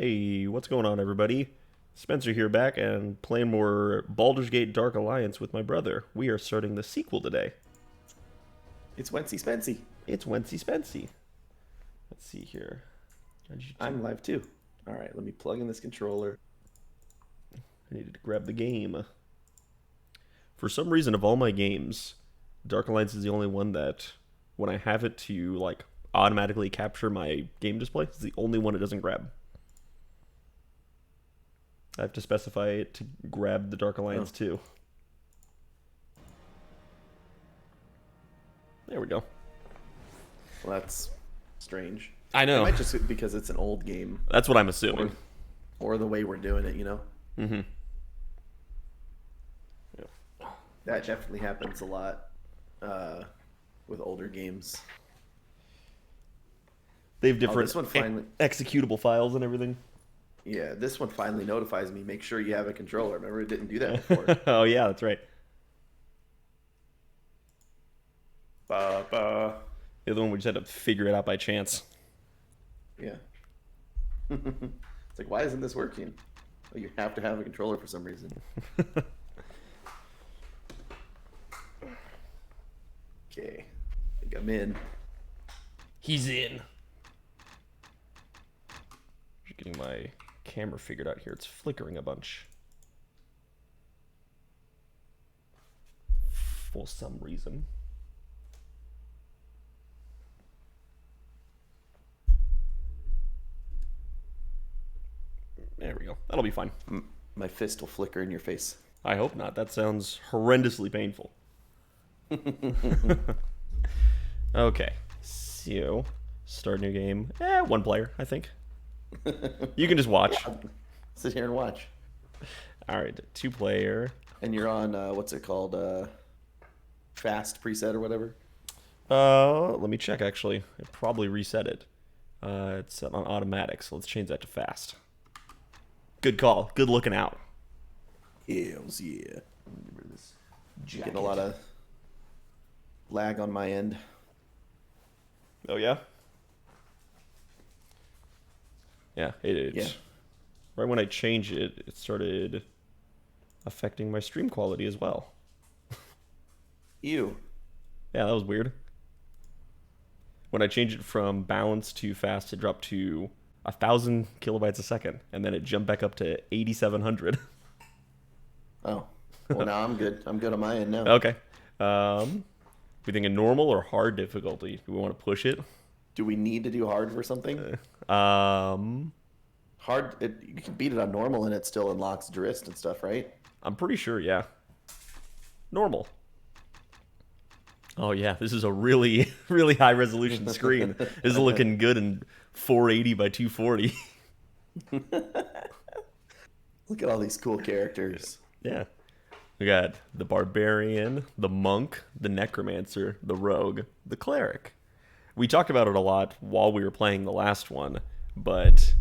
Hey, what's going on, everybody? Spencer here, back and playing more Baldur's Gate Dark Alliance with my brother. We are starting the sequel today. It's FncySman. It's FncySman. Let's see here. I'm live too. All right, let me plug in this controller. I needed to grab the game. For some reason, of all my games, Dark Alliance is the only one that, when I have it to like automatically capture my game display, it's the only one it doesn't grab. I have to specify it to grab the Dark Alliance too. There we go. Well, that's strange. I know. It might just be because it's an old game. That's what I'm assuming. Or the way we're doing it, you know? Mm-hmm. Yeah. That definitely happens a lot with older games. They have different this one finally... executable files and everything. Yeah, this one finally notifies me, make sure you have a controller. Remember, it didn't do that before. Oh, yeah, that's right. The other one, we just had to figure it out by chance. Yeah. It's like, why isn't this working? Well, you have to have a controller for some reason. Okay. I think I'm in. He's in. Just getting my camera figured out here. It's flickering a bunch. For some reason. There we go. That'll be fine. My fist will flicker in your face. I hope not. That sounds horrendously painful. Okay. So, start new game. One player, I think. You can just watch. Yeah, sit here and watch. Alright, 2-player. And you're on, what's it called? Fast preset or whatever? Let me check, actually. I probably reset it. It's set on automatic, so let's change that to fast. Good call. Good looking out. Hells yeah. Getting a lot of lag on my end. Oh, yeah? Yeah, Yeah. Right when I changed it, it started affecting my stream quality as well. Ew. Yeah, that was weird. When I changed it from balanced to fast, it dropped to 1,000 kilobytes a second, and then it jumped back up to 8,700. Oh. Well, now I'm good. I'm good on my end now. Okay. We think a normal or hard difficulty? Do we want to push it? Do we need to do hard for something? Hard. You can beat it on normal and it still unlocks Drist and stuff, right? I'm pretty sure, yeah. Normal. Oh yeah, this is a really, really high resolution screen. This is looking good in 480 by 240. Look at all these cool characters. Yeah. We got the barbarian, the monk, the necromancer, the rogue, the cleric. We talked about it a lot while we were playing the last one, but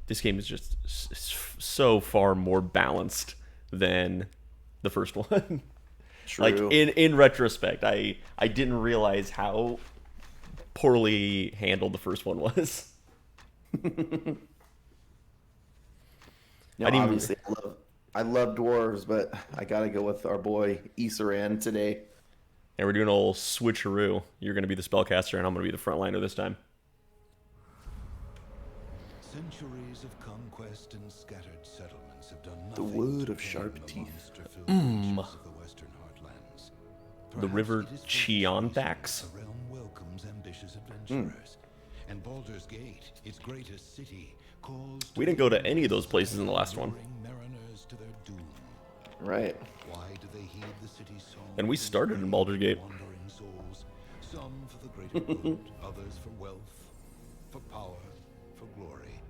this game is just so far more balanced than the first one. True. Like in retrospect, I didn't realize how poorly handled the first one was. No, obviously, I love dwarves, but I gotta go with our boy K0range4 today. And we're doing a little switcheroo. You're going to be the spellcaster, and I'm going to be the frontliner this time. Centuries of conquest and scattered settlements have done The nothing wood to of tame sharp the teeth. monster-filled nations of the Western Heartlands. The river Perhaps it is Cheontax. the realm welcomes ambitious adventurers. And Baldur's Gate, its greatest city, calls We didn't go to any of those places in the last one. mariners to their doom. Right. Why do they heed the city's song? And we started in Baldur's Gate. Wandering souls, some for the greater good, others for wealth, for power, for glory.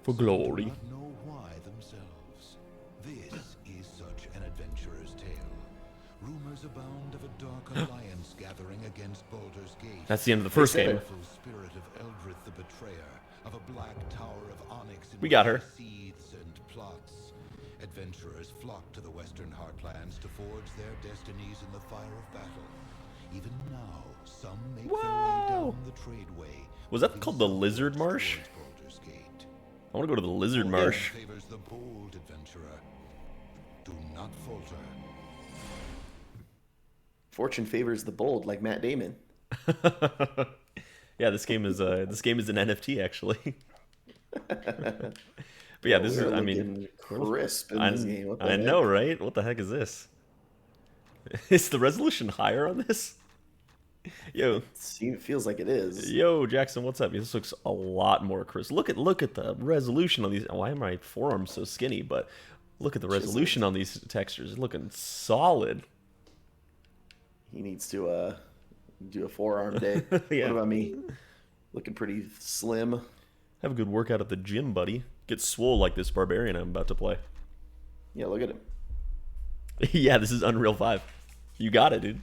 For glory. Do not know why themselves. This is such an adventurer's tale. Rumors abound of a dark alliance gathering against Baldur's Gate. That's the end of the first said game. it. Full spirit of Eldrith the Betrayer, of a black tower of onyx. We got her. Seeds and plots. Adventurers flock to the Western Heartlands to forge their destinies in the fire of battle. Even now, some make their way Whoa! down the tradeway. Was that called the Lizard Marsh? Towards Baldur's I want to go to the Lizard Fortune Marsh. favors the bold adventurer. Do not falter. Fortune favors the bold, like Matt Damon. Yeah, this game is an NFT actually. But yeah, this is, We're I mean, looking crisp in this game. What the I heck? know, right? What the heck is this? Is the resolution higher on this? Yo, Feels like it is. yo, Jackson, what's up? This looks a lot more crisp. Look at the resolution on these. Why are my forearms so skinny? But look at the resolution on these textures. It's looking solid. He needs to do a forearm day. Yeah. What about me? Looking pretty slim. Have a good workout at the gym, buddy. Get swole like this barbarian I'm about to play. Yeah, look at him. Yeah, this is Unreal 5. You got it, dude.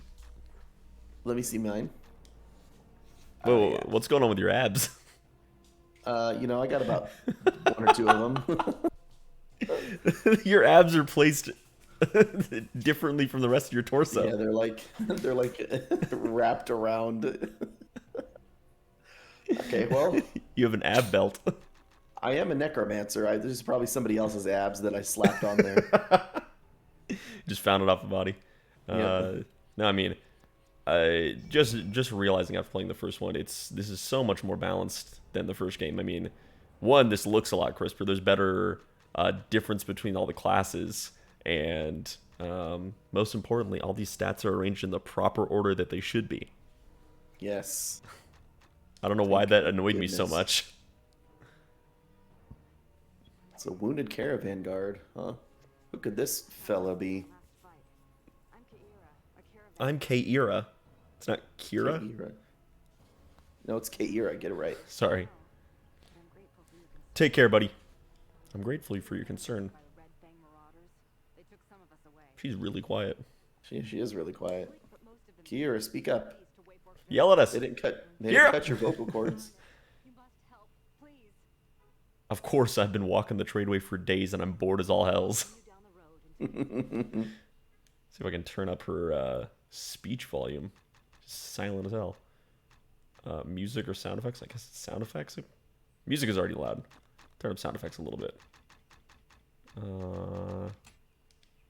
Let me see mine. Whoa, yeah. what's going on with your abs? I got about one or two of them. Your abs are placed differently from the rest of your torso. Yeah, they're like wrapped around. Okay, well, You have an ab belt. I am a necromancer. There's probably somebody else's abs that I slapped on there. Just found it off the body. Yeah. No, I mean, just realizing after playing the first one, this is so much more balanced than the first game. I mean, one, this looks a lot crisper. There's better difference between all the classes, and most importantly, all these stats are arranged in the proper order that they should be. Yes. I don't know why that annoyed me so goodness. much. It's a wounded caravan guard, huh? Who could this fella be? I'm K0range4. It's not Kira? K0range4. No, it's K0range4. Get it right. Sorry. Take care, buddy. I'm grateful for your concern. She's really quiet. She is really quiet. K0range4, speak up. Yell at us. They didn't cut your vocal cords. Of course, I've been walking the tradeway for days and I'm bored as all hells. See if I can turn up her speech volume. Just silent as hell. Music or sound effects? I guess it's sound effects. Music is already loud. Turn up sound effects a little bit.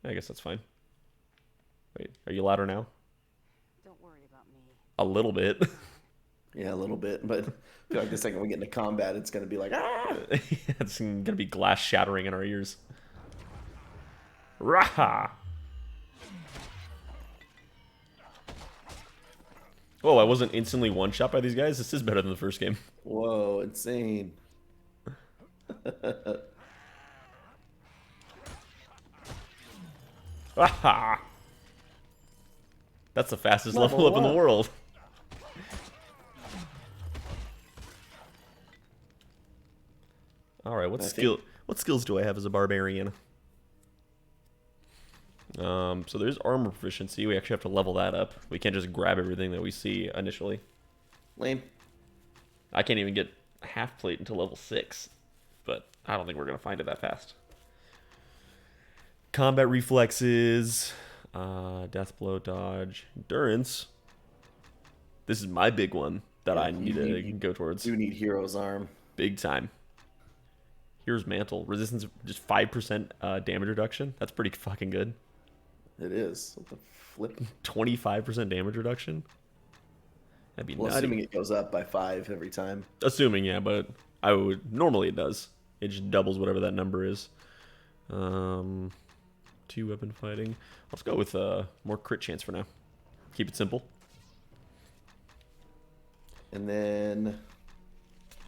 I guess that's fine. Wait, are you louder now? Don't worry about me. A little bit. Yeah, a little bit, but I feel like the second we get into combat, it's gonna be like, ah! It's gonna be glass shattering in our ears. Raha! Oh, I wasn't instantly one-shot by these guys? This is better than the first game. Whoa, insane. Raha! That's the fastest Level level up in the up. world. Alright, what skills do I have as a barbarian? So there's armor proficiency. We actually have to level that up. We can't just grab everything that we see initially. Lame. I can't even get half plate until level 6. But I don't think we're going to find it that fast. Combat reflexes. Death blow, dodge, endurance. This is my big one that Yeah, I need to go towards. You need Hero's Arm. Big time. Here's Mantle. Resistance, just 5% damage reduction. That's pretty fucking good. It is. What the flip? 25% damage reduction? That'd be Well, nutty. assuming it goes up by 5 every time. Assuming, yeah, but I would... Normally it does. It just doubles whatever that number is. 2 weapon fighting. Let's go with more crit chance for now. Keep it simple. And then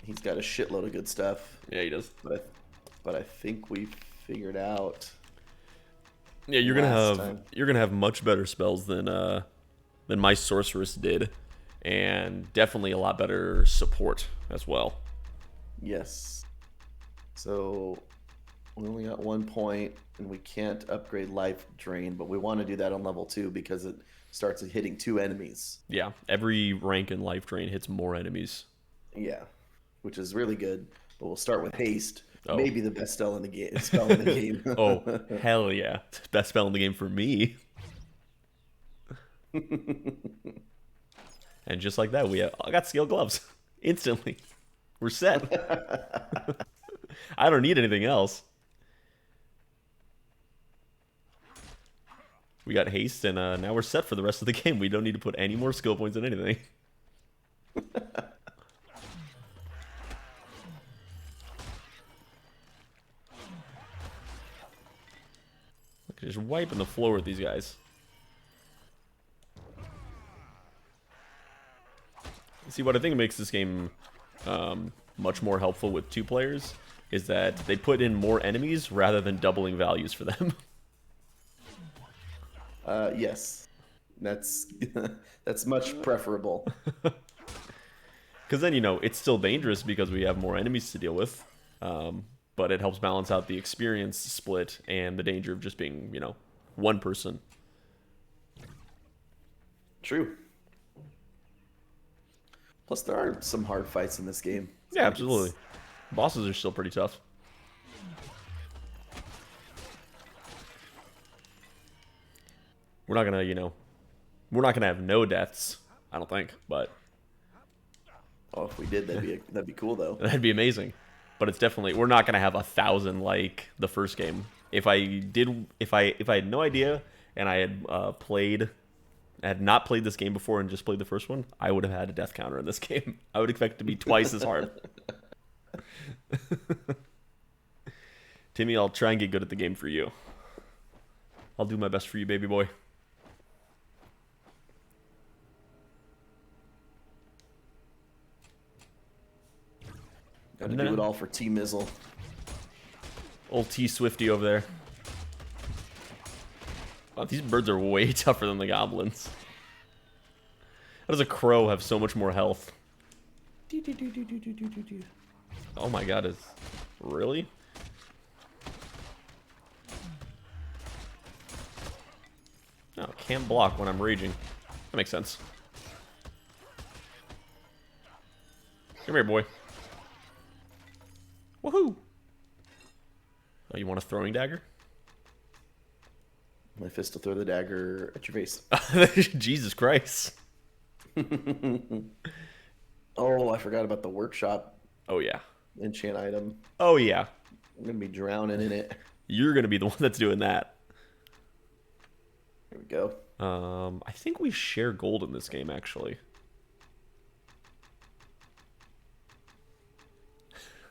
he's got a shitload of good stuff. Yeah, he does. But I think we figured out. Yeah, you're gonna have much better spells than my sorceress did, and definitely a lot better support as well. Yes. So we only got 1 point, and we can't upgrade life drain, but we want to do that on level 2 because it starts hitting 2 enemies. Yeah, every rank in life drain hits more enemies. Yeah, which is really good. But we'll start with haste. Oh. Maybe the best spell in the game. Oh, hell yeah. Best spell in the game for me. And just like that, I got scale gloves. Instantly. We're set. I don't need anything else. We got haste, and now we're set for the rest of the game. We don't need to put any more skill points in anything. Just wiping the floor with these guys. See, what I think makes this game much more helpful with 2 players is that they put in more enemies rather than doubling values for them. Yes. That's that's much preferable. Because then, you know, it's still dangerous because we have more enemies to deal with. But it helps balance out the experience split and the danger of just being, you know, one person. True. Plus, there are some hard fights in this game. Yeah, absolutely. Bosses are still pretty tough. We're not gonna, you know, we're not gonna have no deaths, I don't think, but Oh, if we did, that'd be cool though. that'd be amazing. But it's definitely, we're not gonna have 1,000 like the first game. If I had no idea and I had not played this game before and just played the first one, I would have had a death counter in this game. I would expect it to be twice as hard. Timmy, I'll try and get good at the game for you. I'll do my best for you, baby boy. Gotta do it all for T-Mizzle. Old T Swifty over there. Wow, these birds are way tougher than the goblins. How does a crow have so much more health? Oh my god, is really? No, can't block when I'm raging. That makes sense. Come here, boy. Woohoo! Oh, you want a throwing dagger? My fist will throw the dagger at your face. Jesus Christ. Oh, I forgot about the workshop Oh, yeah. enchant item. Oh, yeah. I'm gonna be drowning in it. You're going to be the one that's doing that. Here we go. I think we share gold in this game, actually.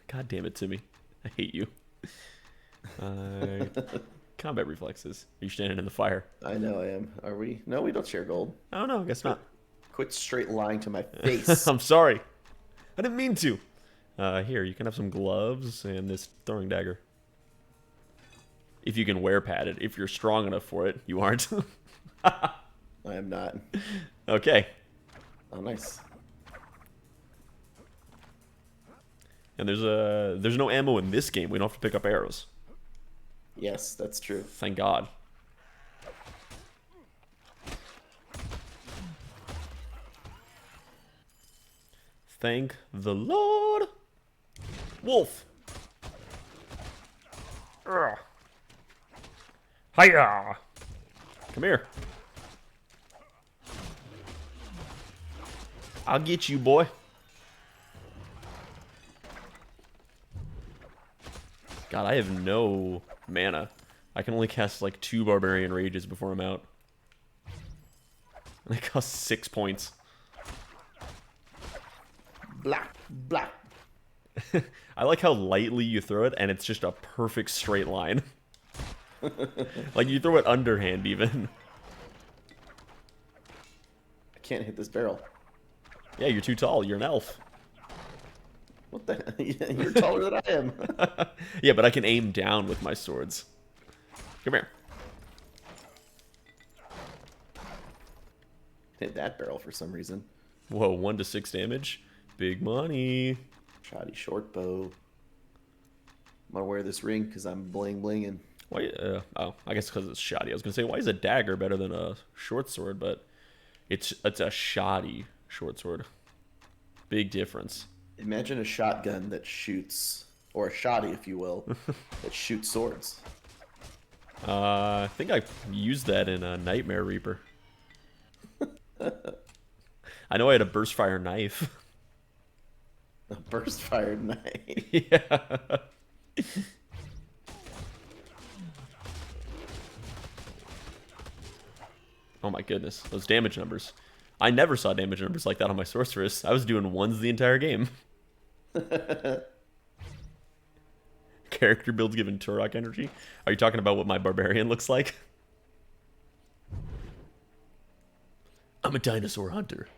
God damn it, Timmy. I hate you. Combat reflexes. Are you standing in the fire? I know I am. Are we? No, we don't share gold. I don't know. I guess not. Quit straight lying to my face. I'm sorry. I didn't mean to. Here, you can have some gloves and this throwing dagger. If you can wear padded. If you're strong enough for it. You aren't. I am not. Okay. Oh, nice. And there's no ammo in this game. We don't have to pick up arrows. Yes, that's true. Thank God. Thank the Lord. Wolf. Hiya. Come here. I'll get you, boy. God, I have no mana. I can only cast like 2 Barbarian Rages before I'm out. And they cost 6 points. Blah, blah. I like how lightly you throw it, and it's just a perfect straight line. Like, you throw it underhand, even. I can't hit this barrel. Yeah, you're too tall. You're an elf. What the? You're taller than I am. Yeah, but I can aim down with my swords. Come here. Hit that barrel for some reason. Whoa, 1 to 6 damage. Big money. Shoddy short bow. I'm gonna wear this ring because I'm bling blinging. Why? Oh, I guess because it's shoddy. I was gonna say, why is a dagger better than a short sword? But it's a shoddy short sword. Big difference. Imagine a shotgun that shoots, or a shoddy, if you will, that shoots swords. I think I used that in a Nightmare Reaper. I know I had a burst fire knife. A burst fired knife. Yeah. Oh my goodness, those damage numbers. I never saw damage numbers like that on my sorceress. I was doing ones the entire game. Character builds given Turok energy. Are you talking about what my barbarian looks like? I'm a dinosaur hunter.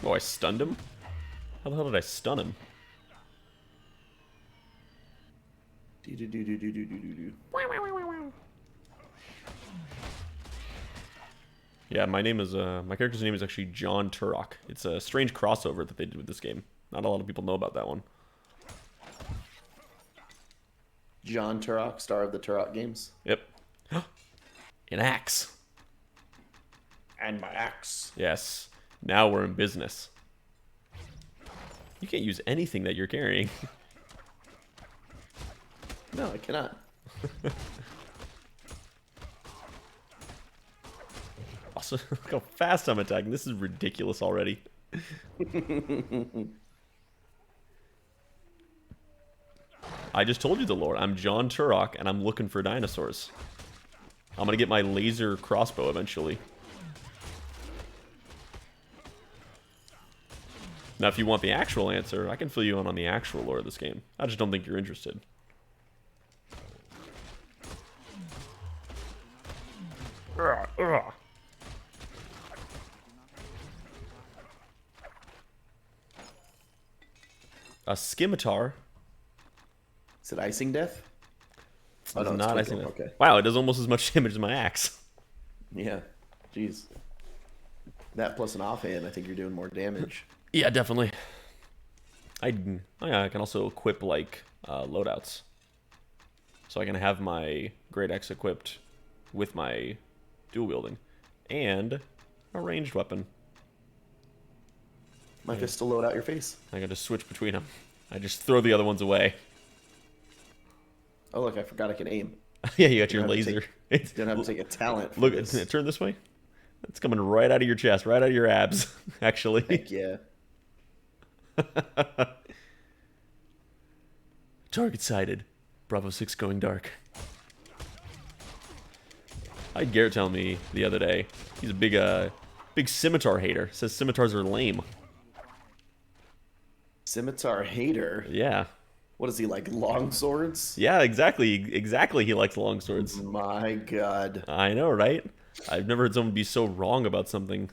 Oh, I stunned him? How the hell did I stun him? Yeah, my character's name is actually John Turok. It's a strange crossover that they did with this game. Not a lot of people know about that one. John Turok, star of the Turok games. Yep. An axe. And my axe. Yes. Now we're in business. You can't use anything that you're carrying. No, I cannot. Also, look how fast I'm attacking. This is ridiculous already. I just told you the lore. I'm John Turok, and I'm looking for dinosaurs. I'm gonna get my laser crossbow eventually. Now, if you want the actual answer, I can fill you in on the actual lore of this game. I just don't think you're interested. A scimitar. Is it icing death? Oh, It's no, not it's icing twinkle. death. Okay. Wow, it does almost as much damage as my axe. Yeah. Jeez. That plus an offhand, I think you're doing more damage. Yeah, definitely. I can also equip like loadouts, so I can have my great axe equipped with my dual wielding and a ranged weapon. My fist will load out your face. I can just switch between them. I just throw the other ones away. Oh, look, I forgot I can aim. Yeah, you got your don't have to laser. You don't have to take a talent for Look, this. turn this way. It's coming right out of your chest, right out of your abs, actually. Heck yeah. Target sighted. Bravo 6 going dark. I had Garrett tell me the other day. He's a big scimitar hater. Says scimitars are lame. Scimitar hater? Yeah. What is he, like, long swords? Yeah, exactly. Exactly, he likes long swords. My god. I know, right? I've never heard someone be so wrong about something.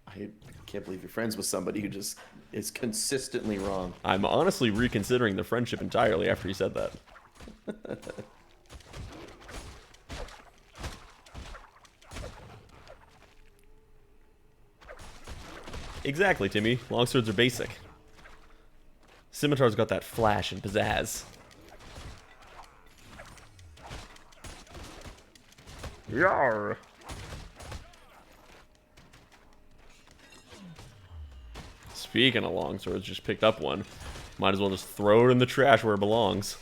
I can't believe you're friends with somebody who just is consistently wrong. I'm honestly reconsidering the friendship entirely after he said that. Exactly, Timmy. Longswords are basic. Scimitar's got that flash and pizzazz. Yarr! Speaking of longswords, just picked up one. Might as well just throw it in the trash where it belongs.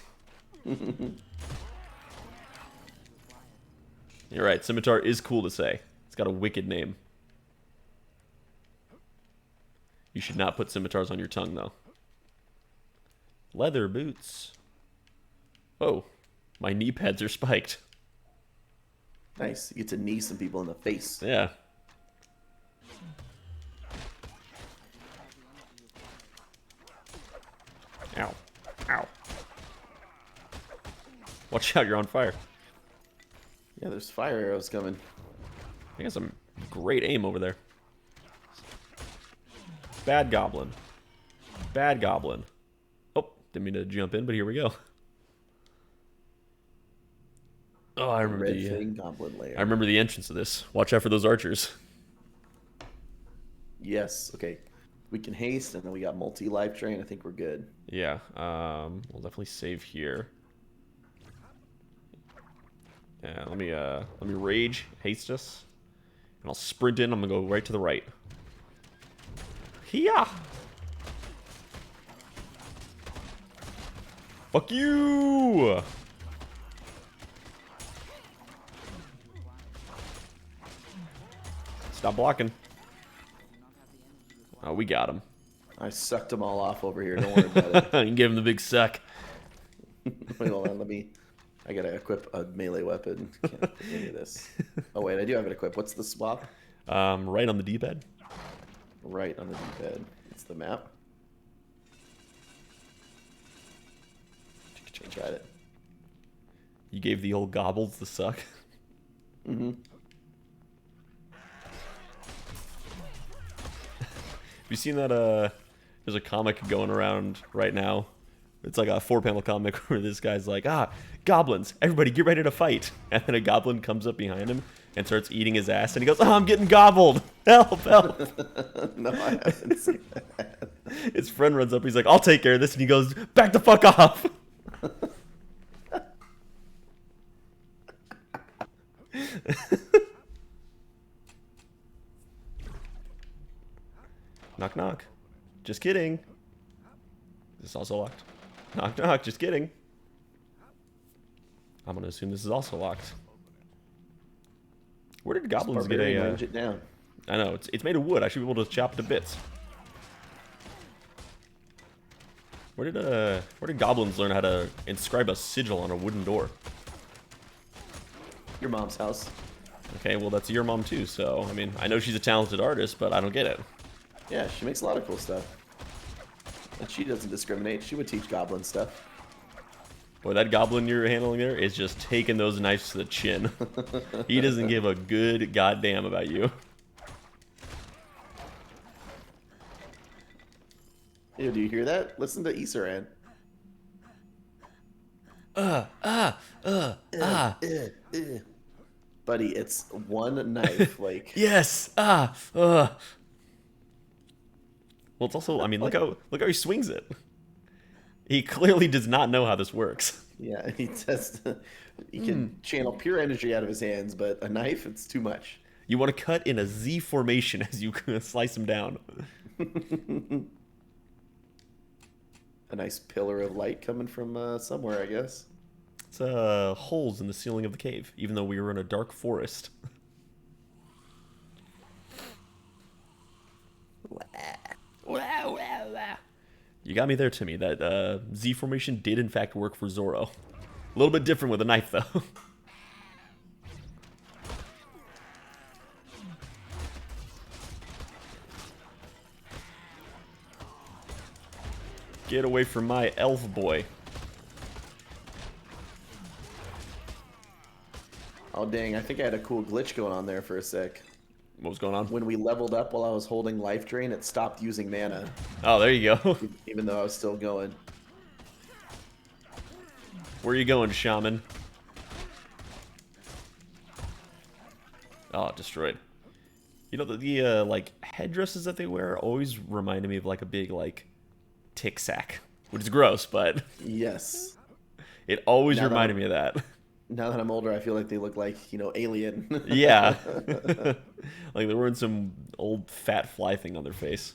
You're right, scimitar is cool to say. It's got a wicked name. You should not put scimitars on your tongue, though. Leather boots. Oh, my knee pads are spiked. Nice. You get to knee some people in the face. Yeah. Ow. Ow. Watch out, you're on fire. Yeah, there's fire arrows coming. I got some great aim over there. Bad goblin. Bad goblin. Oh, didn't mean to jump in, but here we go. Oh, I remember Red Fang Goblin Lair. I remember the entrance of this. Watch out for those archers. Yes. Okay. We can haste, and then we got multi-life drain. I think we're good. Yeah. We'll definitely save here. Yeah. Let me rage, haste us, and I'll sprint in. I'm gonna go right to the right. Hiya! Fuck you! Stop blocking. Oh, we got him. I sucked them all off over here. Don't worry about it. You gave him the big suck. Wait, hold on. I gotta equip a melee weapon. Can't do any of this. Oh wait, I do have it equipped. What's the swap? Right on the D-pad. Right on the D-pad. It's the map. I tried it. You gave the old gobbles the suck. Mm-hmm. Have you seen that, there's a comic going around right now. It's like a 4-panel comic where this guy's like, goblins, everybody get ready to fight. And then a goblin comes up behind him and starts eating his ass, and he goes, I'm getting gobbled. Help, help. No, I haven't seen that. His friend runs up, he's like, I'll take care of this, and he goes, back the fuck off. Knock, knock. Just kidding. Is this also locked? Knock, knock. Just kidding. I'm going to assume this is also locked. Where did goblins get a... range it down. I know. It's made of wood. I should be able to chop it to bits. Where did goblins learn how to inscribe a sigil on a wooden door? Your mom's house. Okay, well, that's your mom too, so, I mean, I know she's a talented artist, but I don't get it. Yeah, she makes a lot of cool stuff. And she doesn't discriminate. She would teach goblin stuff. Boy, that goblin you're handling there is just taking those knives to the chin. He doesn't give a good goddamn about you. Ew, do you hear that? Listen to Isaran. Buddy, it's one knife, like... Yes! Well, it's also, I mean, look how he swings it. He clearly does not know how this works. Yeah, he can channel pure energy out of his hands, but a knife, it's too much. You want to cut in a Z formation as you slice him down. A nice pillar of light coming from somewhere, I guess. It's holes in the ceiling of the cave, even though we were in a dark forest. You got me there, Timmy. That Z formation did in fact work for Zorro. A little bit different with a knife, though. Get away from my elf boy. Oh, dang, I think I had a cool glitch going on there for a sec. What was going on? When we leveled up while I was holding life drain, it stopped using mana, Oh, there you go. even though I was still going. Where are you going, shaman? Oh, destroyed. You know, the like, headdresses that they wear always reminded me of, like, a big, like, tick sack. Which is gross, but Yes. it always Now that reminded me of that. Now that I'm older, I feel like they look like, Alien. Yeah. Like, they're wearing some old fat fly thing on their face.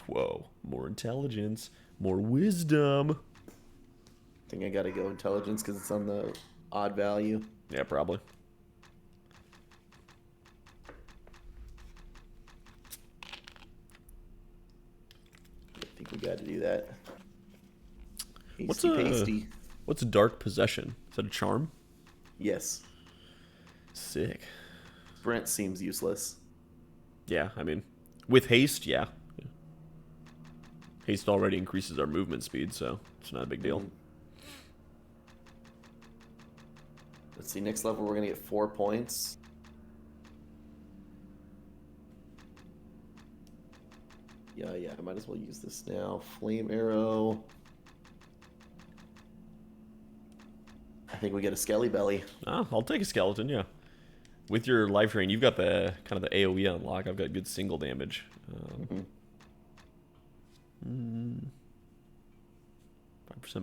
Whoa. More intelligence. More wisdom. I think I gotta go intelligence because it's on the odd value. Yeah, probably. I think we gotta do that. What's Hasty pasty. What's dark possession? Is that a charm? Yes. Sick. Brent seems useless. Yeah, I mean, with haste, yeah. Haste already increases our movement speed, so it's not a big deal. Let's see, next level we're gonna get 4 points. Yeah, I might as well use this now. Flame arrow. I think we get a skelly belly. Ah, I'll take a skeleton, yeah. With your life drain, you've got the kind of the AoE unlock. I've got good single damage. 5%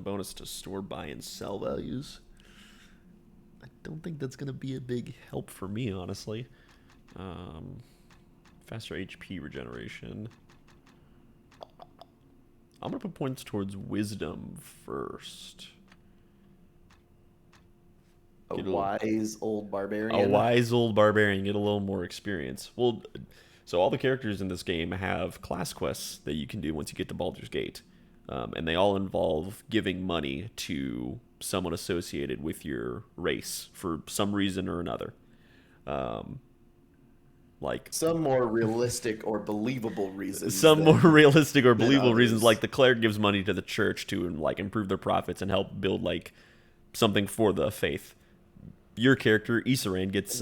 bonus to store, buy, and sell values. I don't think that's going to be a big help for me, honestly. Faster HP regeneration. I'm going to put points towards wisdom first. A wise old barbarian. A wise old barbarian, get a little more experience. Well, So all the characters in this game have class quests that you can do once you get to Baldur's Gate. And they all involve giving money to someone associated with your race for some reason or another. Like Some more realistic or believable reasons. some more realistic or than believable reasons, others. like the cleric gives money to the church to like improve their profits and help build like something for the faith. Your character Isaran gets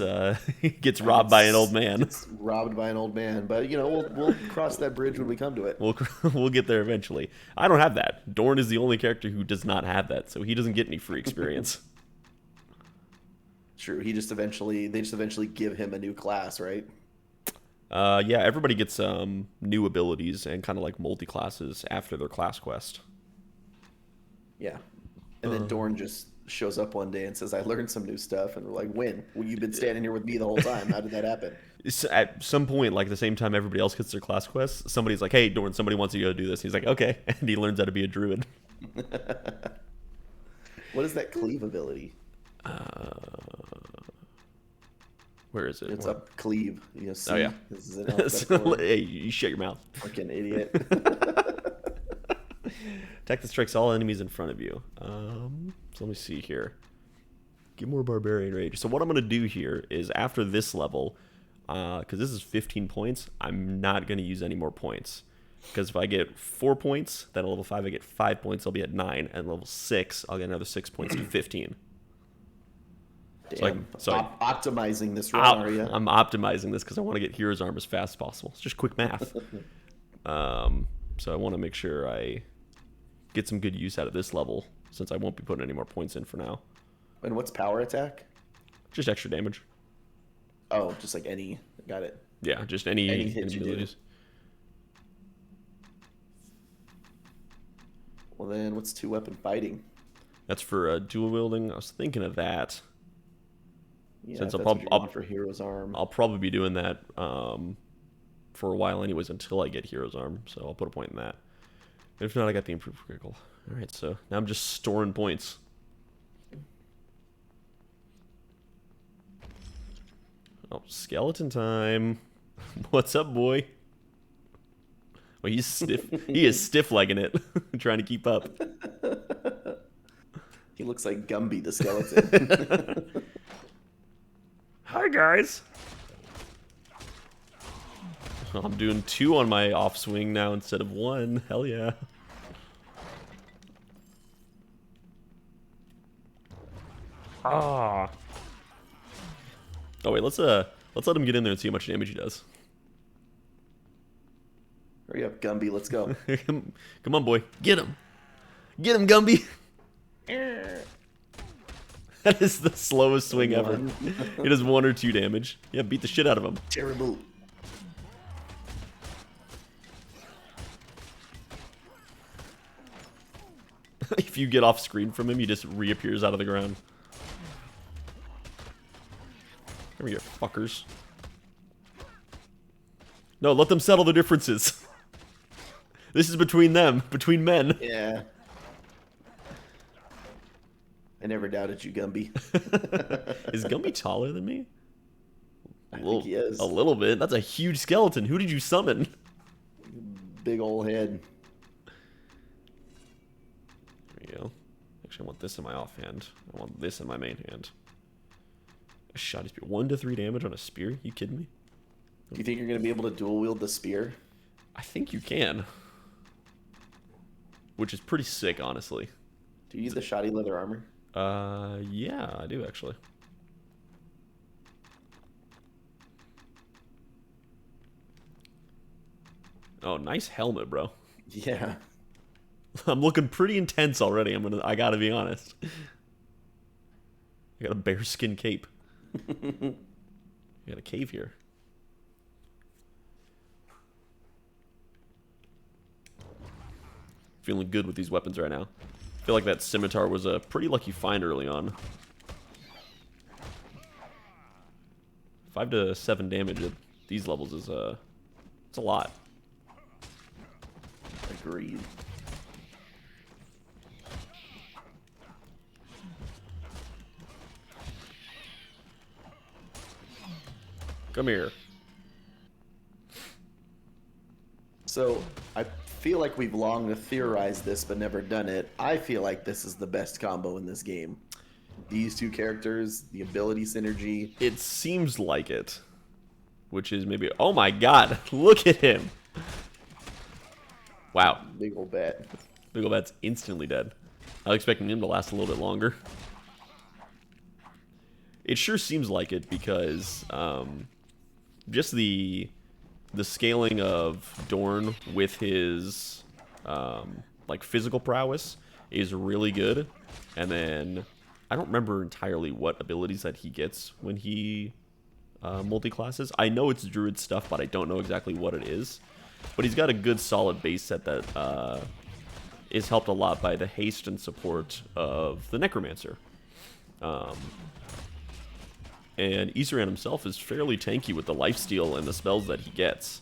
gets robbed by an old man. Gets robbed by an old man, but you know we'll cross that bridge when we come to it. We'll get there eventually. I don't have that. Dorn is the only character who does not have that, so he doesn't get any free experience. True. They just eventually give him a new class, right? Yeah, everybody gets new abilities and kind of like multi-classes after their class quest. Yeah. And then Dorn just shows up one day and says, "I learned some new stuff," and we're like, "When? Well, you've been standing here with me the whole time. How did that happen?" At some point, like the same time everybody else gets their class quests, somebody's like, "Hey, Dorn, somebody wants you to go do this." He's like, "Okay," and he learns how to be a druid. What is that cleave ability? Where is it? It's up cleave. You know, C. Oh yeah. This is an alphabetical order. Hey, you shut your mouth. Fucking idiot. Attack that strikes all enemies in front of you. So let me see here. Get more barbarian rage. So what I'm going to do here is after this level, because this is 15 points, I'm not going to use any more points. Because if I get 4 points, then at level 5 I get 5 points, I'll be at 9. And level 6, I'll get another 6 points to 15. Damn. So Optimizing this run, are you? I'm optimizing this because I want to get Hero's Arm as fast as possible. It's just quick math. So I want to make sure I get some good use out of this level, since I won't be putting any more points in for now. And what's power attack? Just extra damage. Oh, just like any. Got it. Yeah, just any hit you do. abilities. Well, then what's 2-weapon fighting? That's for dual wielding. I was thinking of that. Yeah, Since if that's what you want for Hero's Arm. I'll probably be doing that for a while anyways until I get Hero's Arm. So I'll put a point in that. If not, I got the improved critical. All right, so now I'm just storing points. Oh, skeleton time. What's up, boy? Well, he's stiff. He is stiff-legging it, trying to keep up. He looks like Gumby the skeleton. Hi, guys. I'm doing 2 on my off swing now instead of 1. Hell yeah. Ah. Oh wait, let's let him get in there and see how much damage he does. Hurry up, Gumby. Let's go. Come on, boy. Get him. Get him, Gumby. That is the slowest swing ever. He does 1 or 2 damage. Yeah, beat the shit out of him. Terrible. If you get off screen from him, he just reappears out of the ground. There we go, fuckers. No, let them settle the differences. This is between them, between men. Yeah. I never doubted you, Gumby. Is Gumby taller than me? I think he is. A little bit. That's a huge skeleton. Who did you summon? Big old head. There you go. Actually, I want this in my offhand. I want this in my main hand. A shot spear. 1 to 3 damage on a spear? You kidding me? Do you think you're going to be able to dual wield the spear? I think you can. Which is pretty sick, honestly. Do you use the shoddy leather armor? Yeah, I do actually. Oh, nice helmet, bro. Yeah. I'm looking pretty intense already. I gotta be honest. I got a bearskin cape. You got a cave here. Feeling good with these weapons right now. I feel like that scimitar was a pretty lucky find early on. 5 to 7 damage at these levels is it's a lot. Agreed. Come here. So I feel like we've long theorized this but never done it. I feel like this is the best combo in this game. These two characters, the ability synergy. It seems like it. Which is maybe... Oh my god, look at him! Wow. Big old bat. Big ol' Bat's instantly dead. I was expecting him to last a little bit longer. It sure seems like it because just the scaling of Dorn with his like physical prowess is really good. And then I don't remember entirely what abilities that he gets when he multi-classes. I know it's druid stuff, but I don't know exactly what it is. But he's got a good solid base set that is helped a lot by the haste and support of the Necromancer. And Isuran himself is fairly tanky with the lifesteal and the spells that he gets.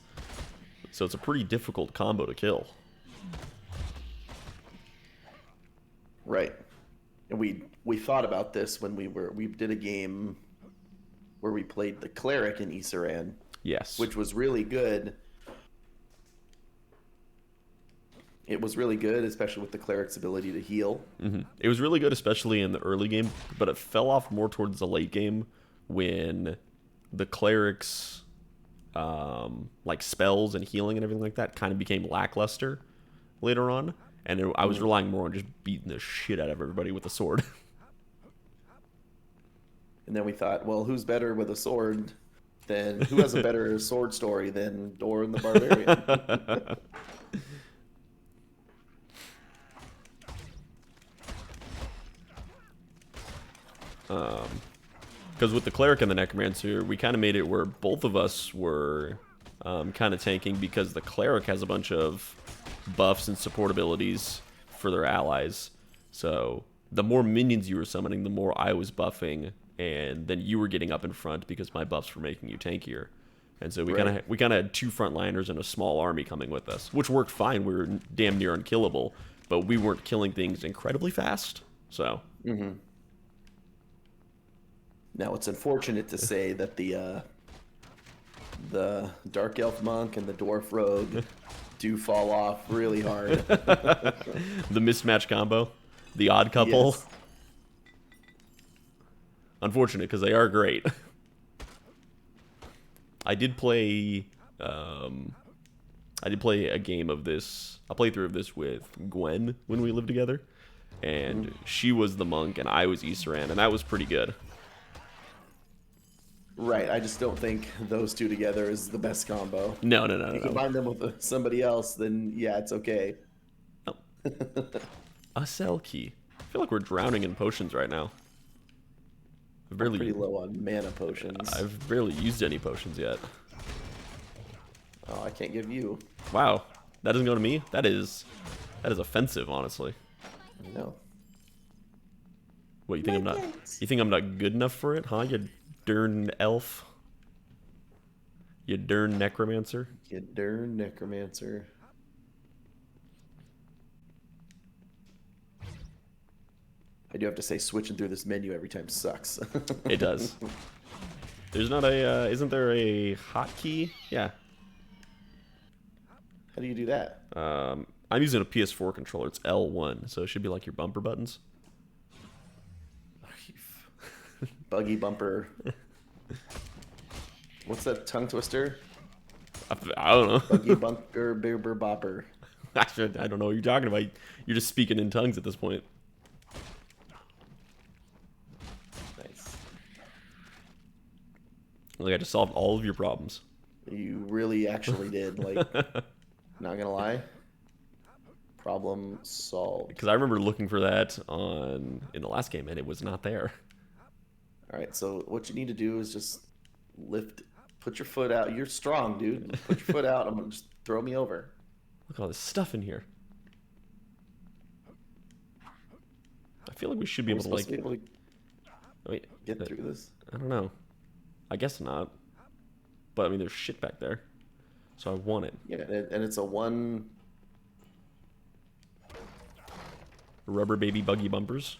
So it's a pretty difficult combo to kill. Right. And we thought about this when we did a game where we played the cleric in Isuran. Yes. Which was really good. It was really good, especially with the cleric's ability to heal. Mm-hmm. It was really good, especially in the early game, but it fell off more towards the late game when the cleric's like spells and healing and everything like that kind of became lackluster later on, and I was relying more on just beating the shit out of everybody with a sword. And then we thought, well, who's better with a sword than who has a better sword story than Doran the Barbarian? Because with the cleric and the necromancer, we kind of made it where both of us were kind of tanking because the cleric has a bunch of buffs and support abilities for their allies. So the more minions you were summoning, the more I was buffing, and then you were getting up in front because my buffs were making you tankier. And so we kind of had two frontliners and a small army coming with us, which worked fine. We were damn near unkillable, but we weren't killing things incredibly fast. So. Mm-hmm. Now, it's unfortunate to say that the Dark Elf Monk and the Dwarf Rogue do fall off really hard. The mismatch combo. The odd couple. Yes. Unfortunate, because they are great. I did play a game of this, a playthrough of this with Gwen when we lived together. And she was the monk and I was Isuran, and that was pretty good. Right, I just don't think those two together is the best combo. No. If you combine them with somebody else, then yeah, it's okay. Oh. A cell key. I feel like we're drowning in potions right now. I'm pretty low on mana potions. I've barely used any potions yet. Oh, I can't give you. Wow, that doesn't go to me? That is offensive, honestly. No. What, you think I'm not good enough for it, huh? You darn elf. You darn necromancer. You darn necromancer. I do have to say, switching through this menu every time sucks. It does. There's not a, isn't there a hotkey? Yeah. How do you do that? I'm using a PS4 controller. It's L1, so it should be like your bumper buttons. Buggy bumper. What's that tongue twister? I don't know. Buggy bumper, bibber bopper. I don't know what you're talking about. You're just speaking in tongues at this point. Nice. Like I just solved all of your problems. You really actually did. Like, not gonna lie. Problem solved. Because I remember looking for that in the last game, and it was not there. All right, so what you need to do is just put your foot out. You're strong, dude. Put your foot out. I'm gonna just throw me over. Look at all this stuff in here. I feel like we should be able to like. Wait, get through this. I don't know. I guess not. But I mean, there's shit back there, so I want it. Yeah, and it's a one. Rubber baby buggy bumpers.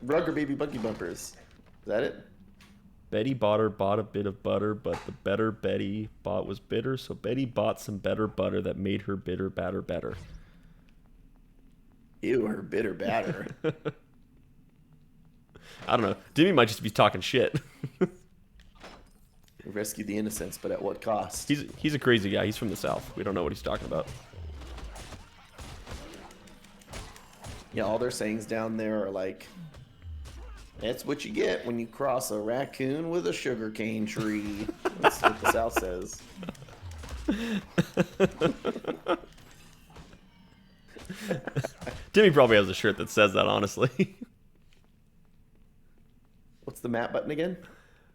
Rugger baby buggy bumpers. Is that it? Betty Botter bought a bit of butter, but the better Betty bought was bitter, so Betty bought some better butter that made her bitter batter better. Ew, her bitter batter. I don't know. Dimmy might just be talking shit. Rescue the innocents, but at what cost? He's a crazy guy. He's from the South. We don't know what he's talking about. Yeah, all their sayings down there are like, that's what you get when you cross a raccoon with a sugarcane tree. That's what the South says. Timmy probably has a shirt that says that, honestly. What's the map button again?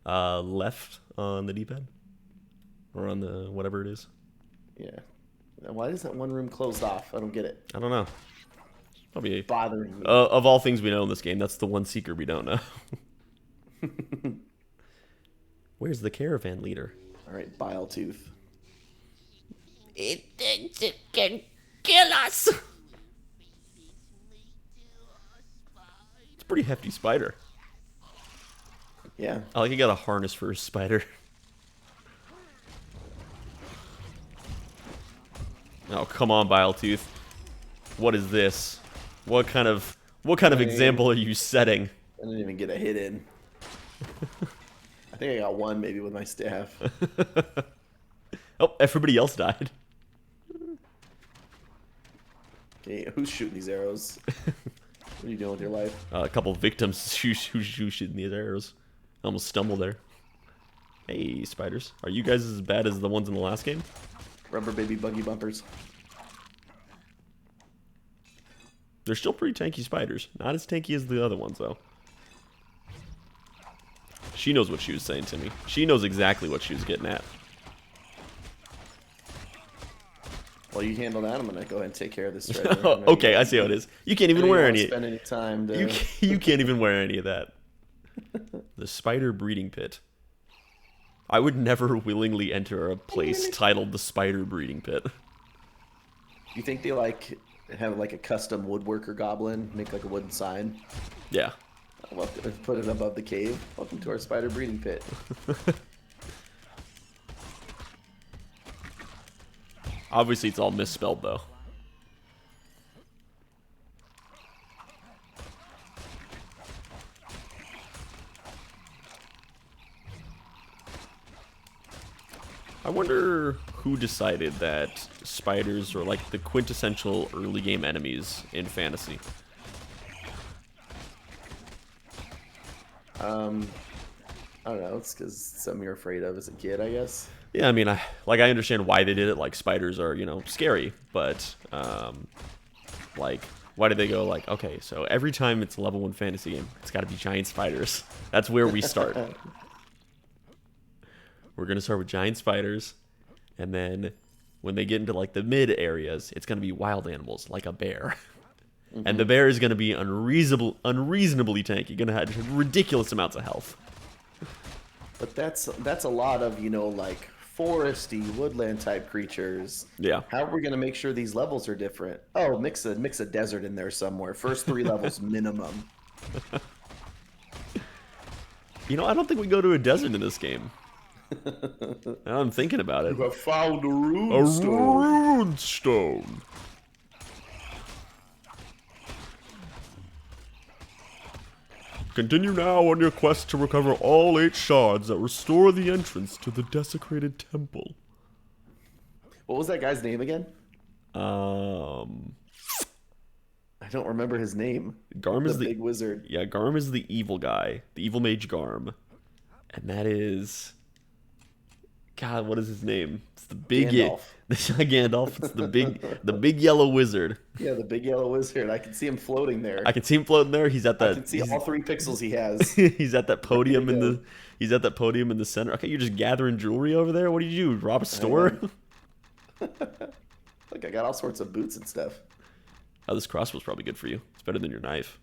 Left on the D-pad. Or on the whatever it is. Yeah. Why is that one room closed off? I don't get it. I don't know. Probably Bothering me. of all things we know in this game, that's the one secret we don't know. Where's the caravan leader? All right, Bile Tooth. It can kill us. It's a pretty hefty spider. Yeah. I like he got a harness for his spider. Oh, come on, Biletooth. What is this? What kind of example are you setting? I didn't even get a hit in. I think I got one maybe with my staff. Oh, everybody else died. Okay, who's shooting these arrows? What are you doing with your life? A couple of victims who's shooting these arrows. I almost stumbled there. Hey, spiders. Are you guys as bad as the ones in the last game? Rubber baby buggy bumpers. They're still pretty tanky spiders. Not as tanky as the other ones, though. She knows what she was saying to me. She knows exactly what she was getting at. While you handle that, I'm gonna go ahead and take care of this. Right Okay, I see how it is. You can't even wear any. Spend any time to... You can't even wear any of that. The spider breeding pit. I would never willingly enter a place titled the spider breeding pit. You think they like have like a custom woodworker goblin make like a wooden sign? Yeah. Put it above the cave. Welcome to our spider breeding pit. Obviously, it's all misspelled, though. I wonder who decided that spiders are like the quintessential early game enemies in fantasy. I don't know. It's because something you're afraid of as a kid, I guess. Yeah, I mean, I understand why they did it. Like, spiders are, scary, but like, why did they go like, okay, so every time it's a level 1 fantasy game, it's got to be giant spiders. That's where we start. We're gonna start with giant spiders, and then when they get into like the mid areas, it's gonna be wild animals like a bear. Mm-hmm. And the bear is gonna be unreasonably tanky, gonna have ridiculous amounts of health. But that's a lot of, like foresty, woodland type creatures. Yeah. How are we gonna make sure these levels are different? Oh, mix a desert in there somewhere. First 3 levels minimum. I don't think we go to a desert in this game. Now I'm thinking about it. You have found a rune stone. A rune stone. Continue now on your quest to recover all 8 shards that restore the entrance to the desecrated temple. What was that guy's name again? I don't remember his name. Garm is the big wizard. Yeah, Garm is the evil guy, the evil mage Garm, and that is, God, what is his name? It's the big Gandalf. Gandalf. It's the big yellow wizard. Yeah, the big yellow wizard. I can see him floating there. I can see him floating there. He's at that. I can see all 3 pixels he has. He's at that podium He's at that podium in the center. Okay, you're just gathering jewelry over there. What did you do? Rob a store? Look, I got all sorts of boots and stuff. Oh, this crossbow's probably good for you. It's better than your knife.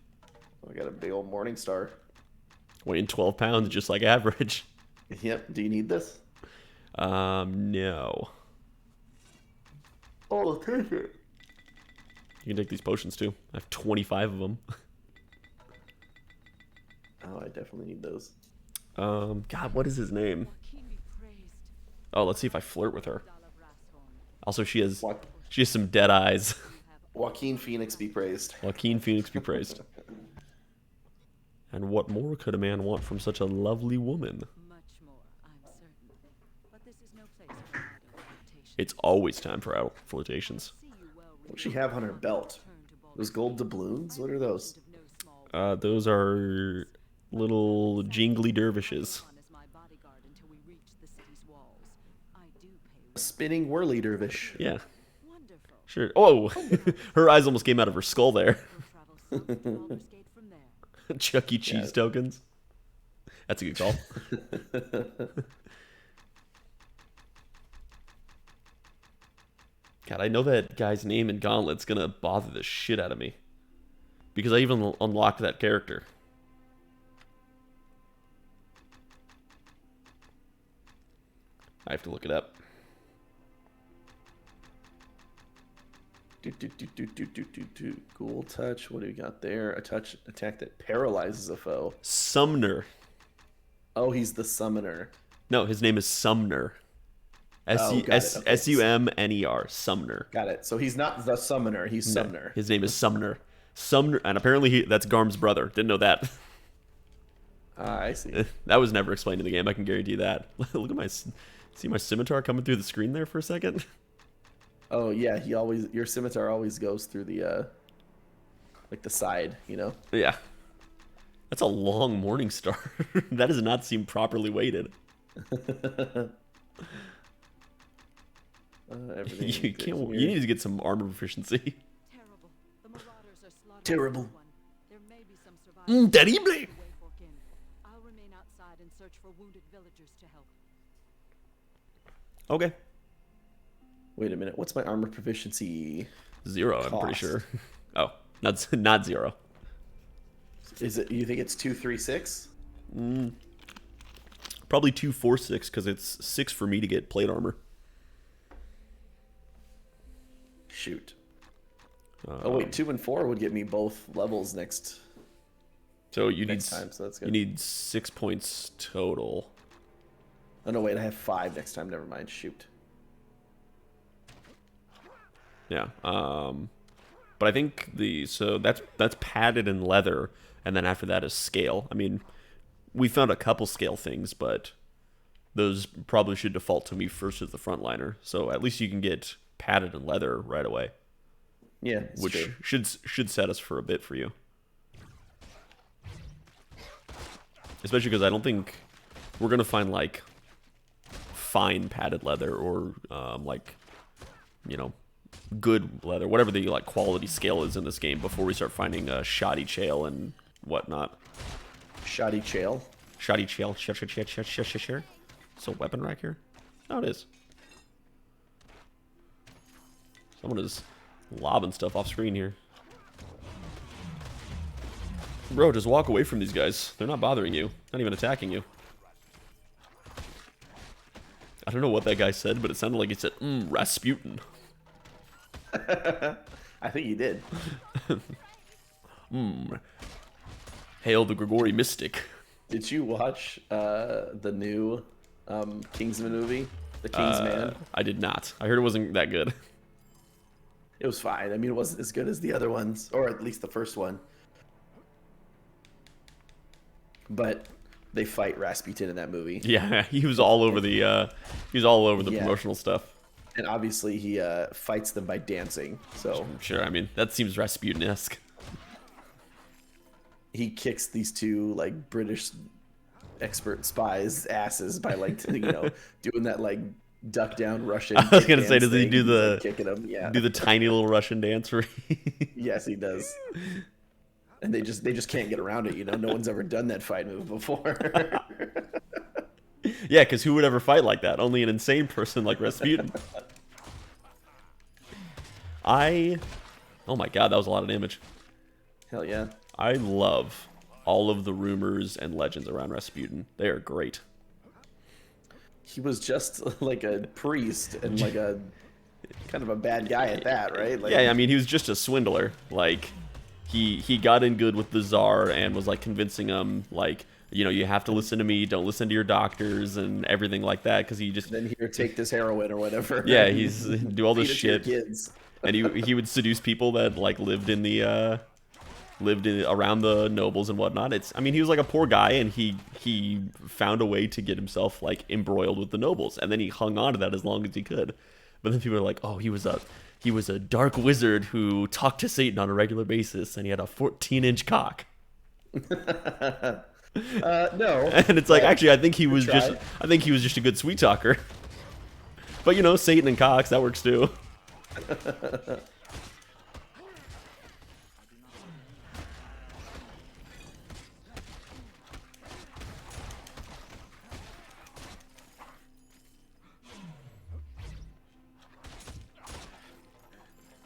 I got a big old morning star. Weighing 12 pounds, just like average. Yep. Do you need this? No. Oh, take it. You can take these potions too. I have 25 of them. Oh, I definitely need those. God, what is his name? Oh, let's see if I flirt with her. Also, she has some dead eyes. Joaquin Phoenix be praised. Joaquin Phoenix be praised. And what more could a man want from such a lovely woman? Much more, I'm certain. But this is no place for idle flirtation. It's always time for adult flirtations. What's she have on her belt? Those gold doubloons? What are those? Those are little jingly dervishes. A spinning whirly dervish. Yeah. Sure. Oh, her eyes almost came out of her skull there. Chuck E. Cheese tokens. That's a good call. God, I know that guy's name in Gauntlet's gonna bother the shit out of me. Because I even unlocked that character. I have to look it up. Ghoul touch. What do we got there? A touch attack that paralyzes a foe. Sumner. Oh, he's the summoner. No, his name is Sumner. S-U-M-N-E-R. Sumner. Got it. So he's not the summoner. He's Sumner. His name is Sumner. Sumner, and apparently that's Garm's brother. Didn't know that. I see. That was never explained in the game. I can guarantee that. Look at see my scimitar coming through the screen there for a second. Oh yeah, your scimitar always goes through the like the side, you know. Yeah. That's a long morning star. That does not seem properly weighted. You can't. You need to get some armor proficiency. Terrible. Terrible. I'll remain outside and search for wounded villagers to help. Okay. Wait a minute. What's my armor proficiency? 0, I'm pretty sure. Oh, not 0. Is it? You think it's 2, 3, 6? Probably 2, 4, 6 because it's 6 for me to get plate armor. Shoot. Oh wait, 2 and 4 would get me both levels next. So you next time. So that's good. You need 6 points total. Oh no, wait, I have 5 next time. Never mind. Shoot. Yeah. But I think that's padded in leather, and then after that is scale. I mean, we found a couple scale things, but those probably should default to me first as the frontliner. So at least you can get padded in leather right away. Yeah, which true. should set us for a bit for you. Especially because I don't think we're gonna find like fine padded leather or like, you know, good leather, whatever the like quality scale is in this game before we start finding shoddy chail and whatnot. Shoddy chail. Shoddy chail. Sure. So weapon rack here. Oh, it is. Someone is lobbing stuff off screen here. Bro, just walk away from these guys. They're not bothering you. Not even attacking you. I don't know what that guy said, but it sounded like he said, Rasputin. I think he did. Hail the Grigori Mystic. Did you watch the new Kingsman movie? The Kingsman? I did not. I heard it wasn't that good. It was fine. I mean, it wasn't as good as the other ones, or at least the first one. But they fight Rasputin in that movie. Yeah, he was all over the promotional stuff. And obviously he fights them by dancing. So sure, I mean that seems Rasputin-esque. He kicks these two like British expert spies' asses by like doing that like duck down Russian. I was gonna say, does he do the like, kicking them? Yeah. Do the tiny little Russian dance? Yes, he does. And they just can't get around it. No one's ever done that fight move before. Yeah, because who would ever fight like that? Only an insane person like Rasputin. Oh my god, that was a lot of damage. Hell yeah. I love all of the rumors and legends around Rasputin. They are great. He was just like a priest and like a kind of a bad guy at that, right? Like, yeah, I mean, he was just a swindler. Like, he got in good with the Tsar and was like convincing him, like, you know, you have to listen to me. Don't listen to your doctors and everything like that. Because he just, Then here, take this heroin or whatever. yeah, he's do all this Feed it to your shit. kids. And he would seduce people that like lived around the nobles and whatnot. I mean, he was like a poor guy, and he found a way to get himself like embroiled with the nobles, and then he hung on to that as long as he could. But then people are like, oh, he was a dark wizard who talked to Satan on a regular basis, and he had a 14-inch cock. No. And it's like, actually, I think he was just a good sweet talker. But you know, Satan and cocks, that works too.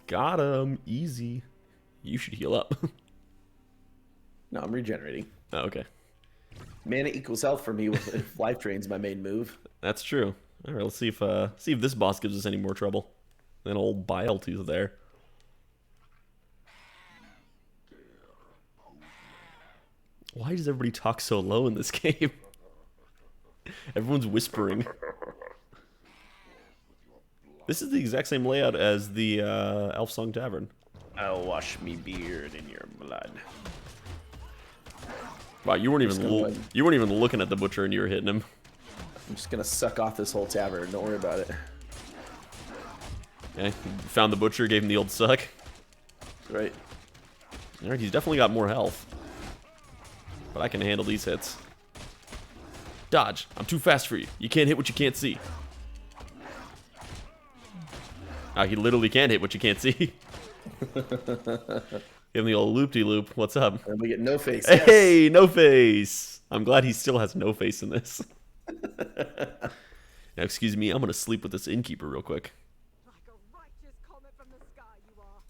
Got him. Easy. You should heal up. No, I'm regenerating. Oh, okay. Mana equals health for me if life drain's my main move. That's true. All right, let's see if this boss gives us any more trouble than old Biletooth there. Why does everybody talk so low in this game? Everyone's whispering. This is the exact same layout as the Elf Song Tavern. I'll wash me beard in your blood. Wow, you weren't even looking at the butcher and you were hitting him. I'm just gonna suck off this whole tavern. Don't worry about it. Okay, found the butcher, gave him the old suck. Right. All right, he's definitely got more health, but I can handle these hits. Dodge! I'm too fast for you. You can't hit what you can't see. He literally can't hit what you can't see. Give him the old loop-de-loop. What's up? And we get no face. Hey, no face. I'm glad he still has no face in this. Now, excuse me, I'm gonna sleep with this innkeeper real quick. Like a righteous comet from the sky you are.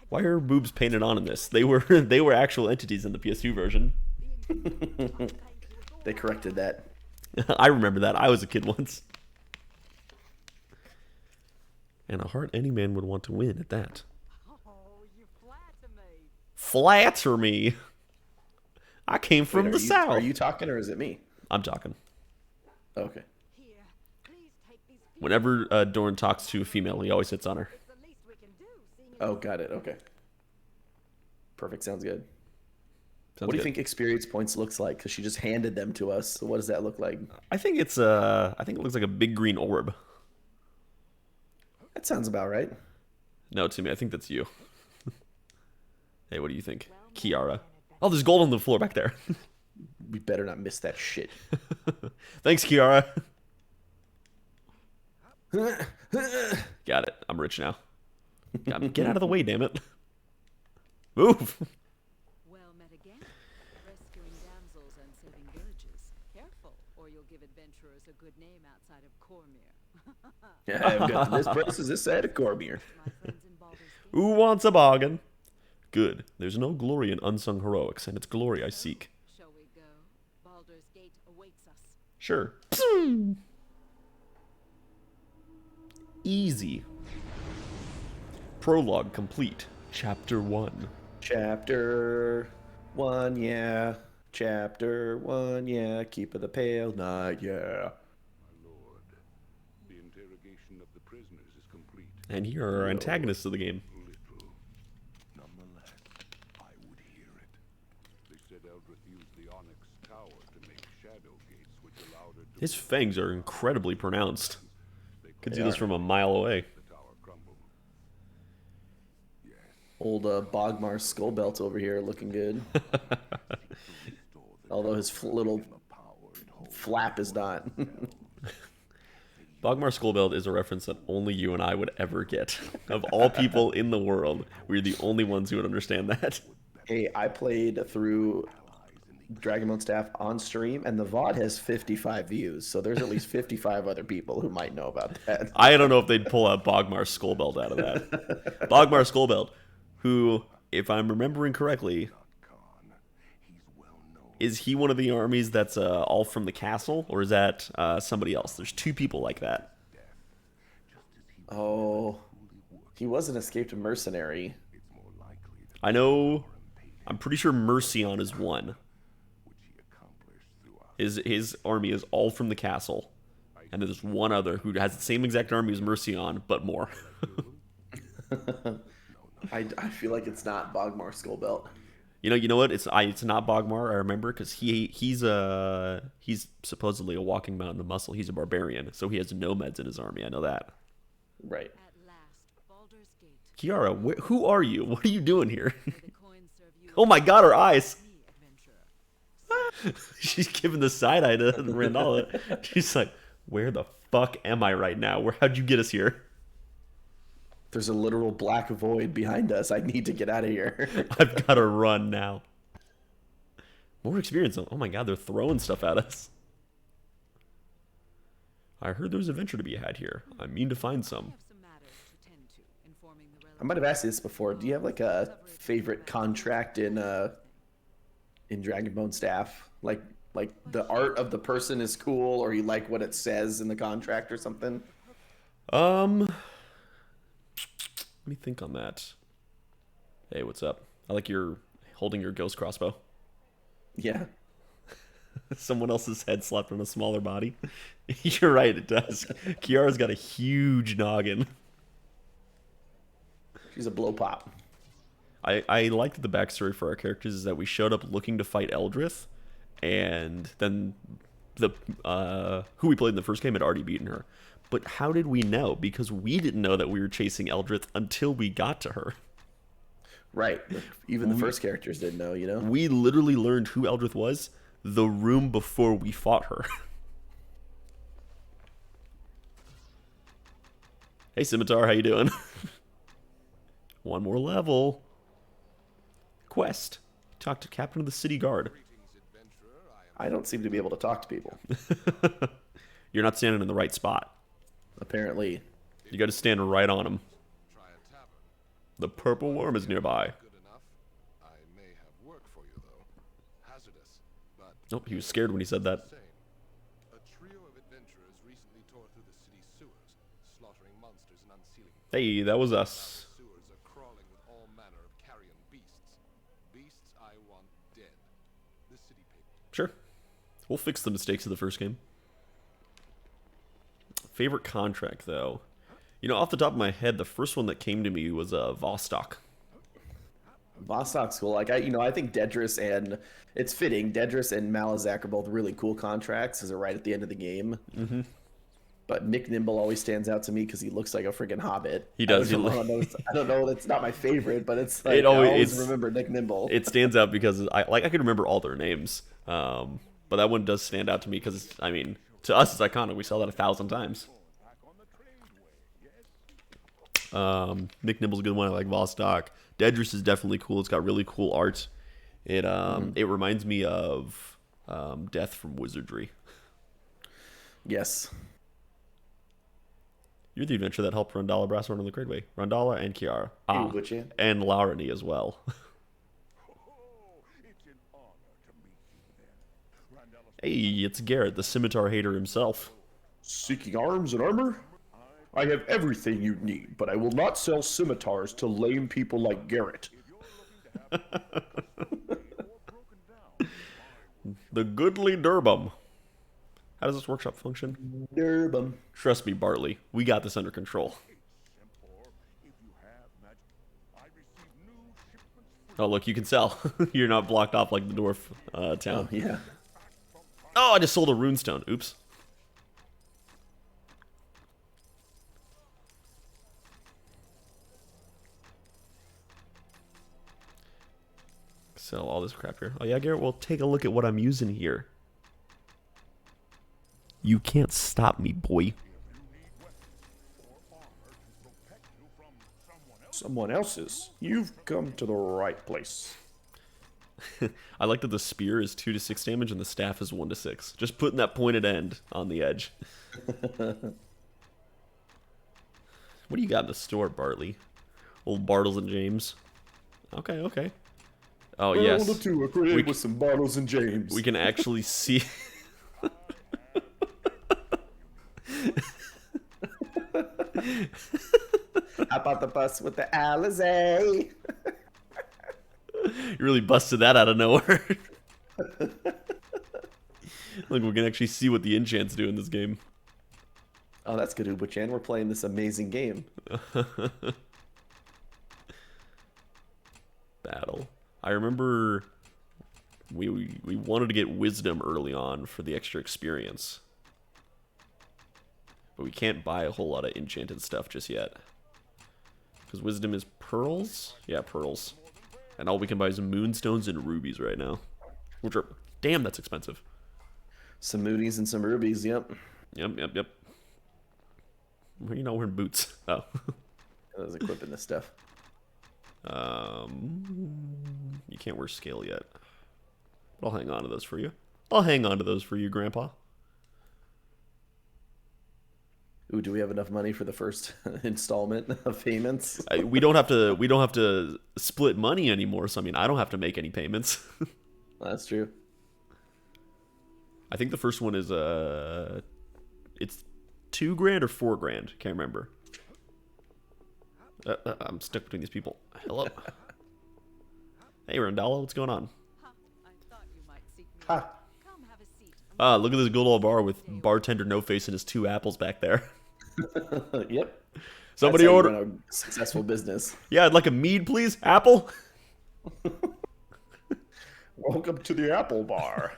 Why are boobs painted on in this? They were actual entities in the PS2 version. They corrected that. I remember that. I was a kid once. And a heart any man would want to win at that. Oh, you flatter me. Flatter me. I came from Wait, the south. Are you talking or is it me? I'm talking. Okay. Here, please take these few. Whenever Dorn talks to a female, he always hits on her. It's the least we can do, seeing as Oh, got it. Okay. Perfect. Sounds good. Sounds What do you good. think experience points looks like? Because she just handed them to us. So what does that look like? I think it looks like a big green orb. That sounds about right. No, to me, I think that's you. Hey, what do you think? Kiara. Oh, there's gold on the floor back there. We better not miss that shit. Thanks, Kiara. Got it. I'm rich now. Get out of the way, damn it. Move. well met again. Rescuing damsels and saving villages. Careful, or you'll give adventurers a good name outside of Cormyr. Yeah, I've got this place is this side of Cormyr. My friends in Baldur's Gate. Who wants a bargain? Good. There's no glory in unsung heroics, and it's glory I seek. Shall we go? Baldur's Gate awaits us. Sure. Easy. Prologue complete. Chapter 1. Chapter 1, yeah. Chapter 1, yeah. Keep of the Pale Night, yeah. My lord, the interrogation of the prisoners is complete. And here are our antagonists of the game. Little. Nonetheless, I would hear it. They said Eldrith used the Onyx Tower to make shadow gates which allowed her to His fangs are incredibly pronounced. Could see They this are. from a mile away. the tower crumble. Yes, Old Bogmar's skull belt over here looking good. Although his little power it holds. flap is not. Bogmar Skullbelt is a reference that only you and I would ever get. Of all people in the world, we're the only ones who would understand that. Hey, I played through Dragonbone Staff on stream, and the VOD has 55 views, so there's at least 55 other people who might know about that. I don't know if they'd pull out Bogmar Skullbelt out of that. Bogmar Skullbelt, who, if I'm remembering correctly, Khan, he's well known. is he one of the armies that's all from the castle, or is that somebody else? There's two people like that. Oh, he was an escaped mercenary. It's more likely that I know, I'm pretty sure Mercion is one. which he accomplished through His army is all from the castle, and there's one other who has the same exact army as Mercion, but more. I feel like it's not Bogmar Skullbelt. You know what? It's not Bogmar. I remember because he's supposedly a walking mountain of muscle. He's a barbarian, so he has nomads in his army. I know that. Right. At last, Baldur's Gate. Kiara, who are you? What are you doing here? May the coins serve you Oh my God, her eyes! me, adventurer. She's giving the side eye to Randalla. She's like, "Where the fuck am I right now? How'd you get us here?" There's a literal black void behind us. I need to get out of here. I've got to run now. More experience. Oh my God, they're throwing stuff at us. I heard there's adventure to be had here. I mean to find I some. have some matters to tend to, informing the I might have asked you this before. Do you have like a favorite contract in Dragonbone Staff? Like the art of the person is cool, or you like what it says in the contract or something? Let me think on that. Hey, what's up? I like you're holding your ghost crossbow. Yeah. Someone else's head slapped on a smaller body. You're right, it does. Kiara's got a huge noggin. She's a blow pop. I like that the backstory for our characters is that we showed up looking to fight Eldrith, and then the who we played in the first game had already beaten her. But how did we know? Because we didn't know that we were chasing Eldrith until we got to her. Right. Even the first characters didn't know, you know? We literally learned who Eldrith was the room before we fought her. Hey, Scimitar, how you doing? One more level. Quest. Talk to Captain of the City Guard. I don't seem to be able to talk to people. You're not standing in the right spot. Apparently. You got to stand right on him. The purple worm is nearby. Nope, he was scared when he said that. Hey, that was us. Sure. We'll fix the mistakes of the first game. Favorite contract, though. You know, off the top of my head, the first one that came to me was Vostok. Vostok's cool. Like I think Dedris and it's fitting. Dedris and Malazak are both really cool contracts, as they're right at the end of the game. Mm-hmm. But Nick Nimble always stands out to me because he looks like a friggin' hobbit. He does. I don't know. That's not my favorite, but it's like, I always remember Nick Nimble. It stands out because I could remember all their names, but that one does stand out to me because I mean, to us it's iconic. We saw that 1,000 times. Nick Nimble's a good one. I like Vostok. Dedris is definitely cool. It's got really cool art. It reminds me of Death from Wizardry. Yes. You're the adventurer that helped Randalla Brass run on the Gradway. Randalla and Kiara. Would you? And Laurani as well. Hey, it's Garrett, the scimitar hater himself. Seeking arms and armor? I have everything you need, but I will not sell scimitars to lame people like Garrett. The goodly Durbum. How does this workshop function? Durbum. Trust me, Bartley. We got this under control. Oh, look, you can sell. You're not blocked off like the dwarf town. Oh, yeah. Oh, I just sold a runestone. Oops. Sell all this crap here. Oh, yeah, Garrett, well, take a look at what I'm using here. You can't stop me, boy. Someone else's. You've come to the right place. I like that the spear is 2 to 6 damage and the staff is 1 to 6. Just putting that pointed end on the edge. What do you got in the store, Bartley? Old Bartles and James. Okay, okay. Oh, yes. Roll the two equipped with some bottles and James. We can actually see... Hop out the bus with the Alizé. You really busted that out of nowhere. Like we can actually see what the enchants do in this game. Oh, that's good, Uba-chan. We're playing this amazing game. Battle. I remember we wanted to get wisdom early on for the extra experience. But we can't buy a whole lot of enchanted stuff just yet. Because wisdom is pearls? Yeah, pearls. And all we can buy is moonstones and rubies right now. Which are... Damn, that's expensive. Some moonies and some rubies, yep. Yep. Where are you not wearing boots? Oh. I was equipping this stuff. You can't wear scale yet. But I'll hang on to those for you. I'll hang on to those for you, Grandpa. Ooh, do we have enough money for the first installment of payments? We don't have to split money anymore, so I mean I don't have to make any payments. That's true. I think the first one is it's $2,000 or $4,000. Can't remember. I'm stuck between these people. Hello. Hey, Randall, what's going on? Ha, I thought you might seek me. Ha! Come have a seat. Look at this good old bar with bartender No Face and his 2 apples back there. Yep. Somebody That's how you order. run a successful business. Yeah, I'd like a mead, please. Apple. Welcome to the apple bar.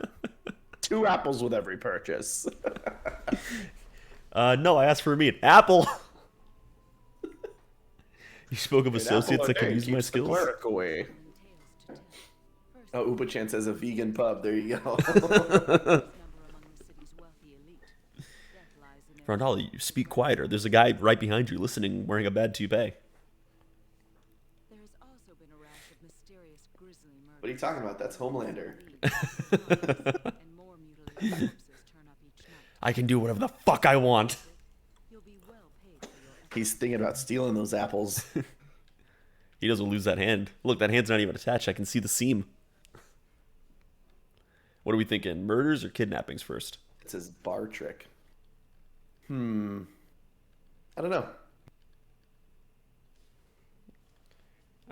2 apples with every purchase. No, I asked for a mead. Apple. You spoke of An associates apple a that can day use my keeps the skills. cleric away. Tales to tell. First, Oh, Uba-chan says a vegan pub. There you go. number among the city's wealthy elite. Death lies in their Randall, you speak quieter. There's a guy right behind you listening, wearing a bad toupee. There has also been a rash of mysterious grisly murders. What are you talking about? That's Homelander. And more mutilated corpses turn up each night. I can do whatever the fuck I want. You'll be well paid for your efforts. He's thinking about stealing those apples. He doesn't lose that hand. Look, that hand's not even attached. I can see the seam. What are we thinking? Murders or kidnappings first? It says bar trick. I don't know.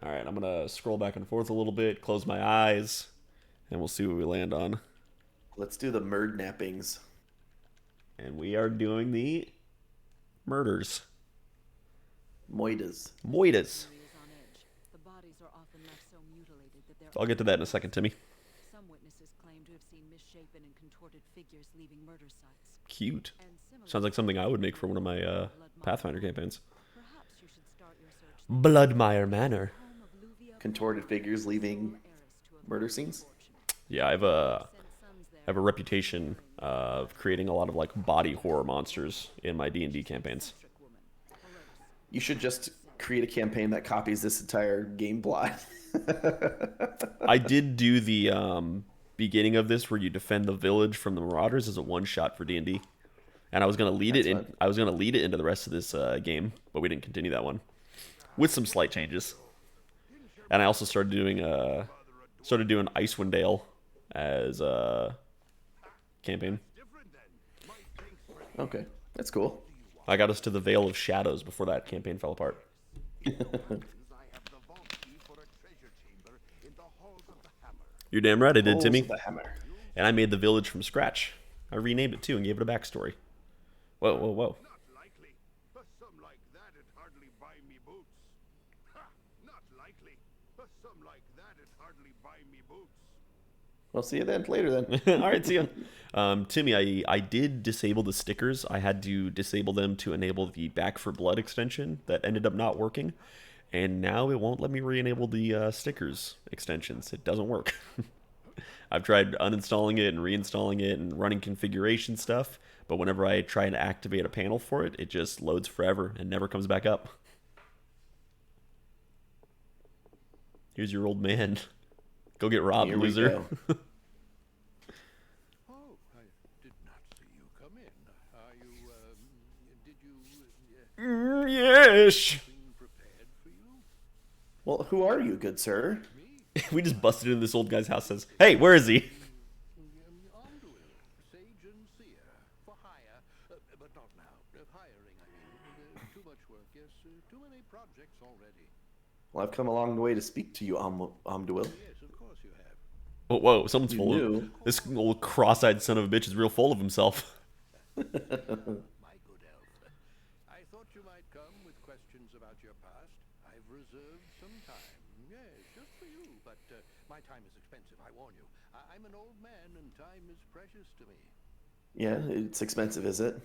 All right, I'm going to scroll back and forth a little bit, close my eyes, and we'll see what we land on. Let's do the murd nappings. And we are doing the murders. Moidas. Moitas. Is on edge. The bodies are often left so mutilated that they're I'll get to that in a second, Timmy. Some witnesses claim to have seen misshapen and contorted figures leaving murder sites. Cute. And similar Sounds like something I would make for one of my Pathfinder campaigns. perhaps you should start your search there. Bloodmire Manor. Home of Luvia, Contorted figures leaving heiress to a murder scenes. fortune. Yeah, I have a Sent sons there. I have a reputation of creating a lot of like body horror monsters in my D&D campaigns. Trick woman. Morose. You should just create a campaign that copies this entire game plot. I did do the beginning of this where you defend the village from the marauders as a one shot for D&D, and I was gonna lead That's it in. fun. I was gonna lead it into the rest of this game, but we didn't continue that one with some slight changes. And I also started doing Icewind Dale as a campaign. Okay, that's cool. I got us to the Vale of Shadows before that campaign fell apart. I have the vault key for a treasure chamber in the halls of the hammer. You're damn right I did, Holes Timmy. of the hammer. And I made the village from scratch. I renamed it too and gave it a backstory. Whoa. Not likely. For some like that, it hardly buy me boots. Ha! Not likely. For some like that, it hardly buy me boots. We'll see you then. Later then. All right, see ya. Timmy, I did disable the stickers. I had to disable them to enable the Back for Blood extension that ended up not working. And now it won't let me re-enable the stickers extensions. It doesn't work. I've tried uninstalling it and reinstalling it and running configuration stuff, but whenever I try and activate a panel for it, it just loads forever and never comes back up. Here's your old man. Go get robbed, Here we loser. go. Oh, I did not see you come in. Are you, did you, Yes. being prepared for you? Well, who are you, good sir? We just busted into this old guy's house. Says, "Hey, where is he?" Baldur, sage and seer, for hire, but not now. Hiring, I mean. Too much work, yes. Too many projects already. Well, I've come a long way to speak to you, Amduil. Yes, of course you have. Oh, whoa, someone's You full of... knew. This little cross-eyed son of a bitch is real full of himself. My good elf, I thought you might come with questions about your past. I've reserved some time. Yes, just for you, but my time is expensive, I warn you. I'm an old man and time is precious to me. Yeah, it's expensive, is it?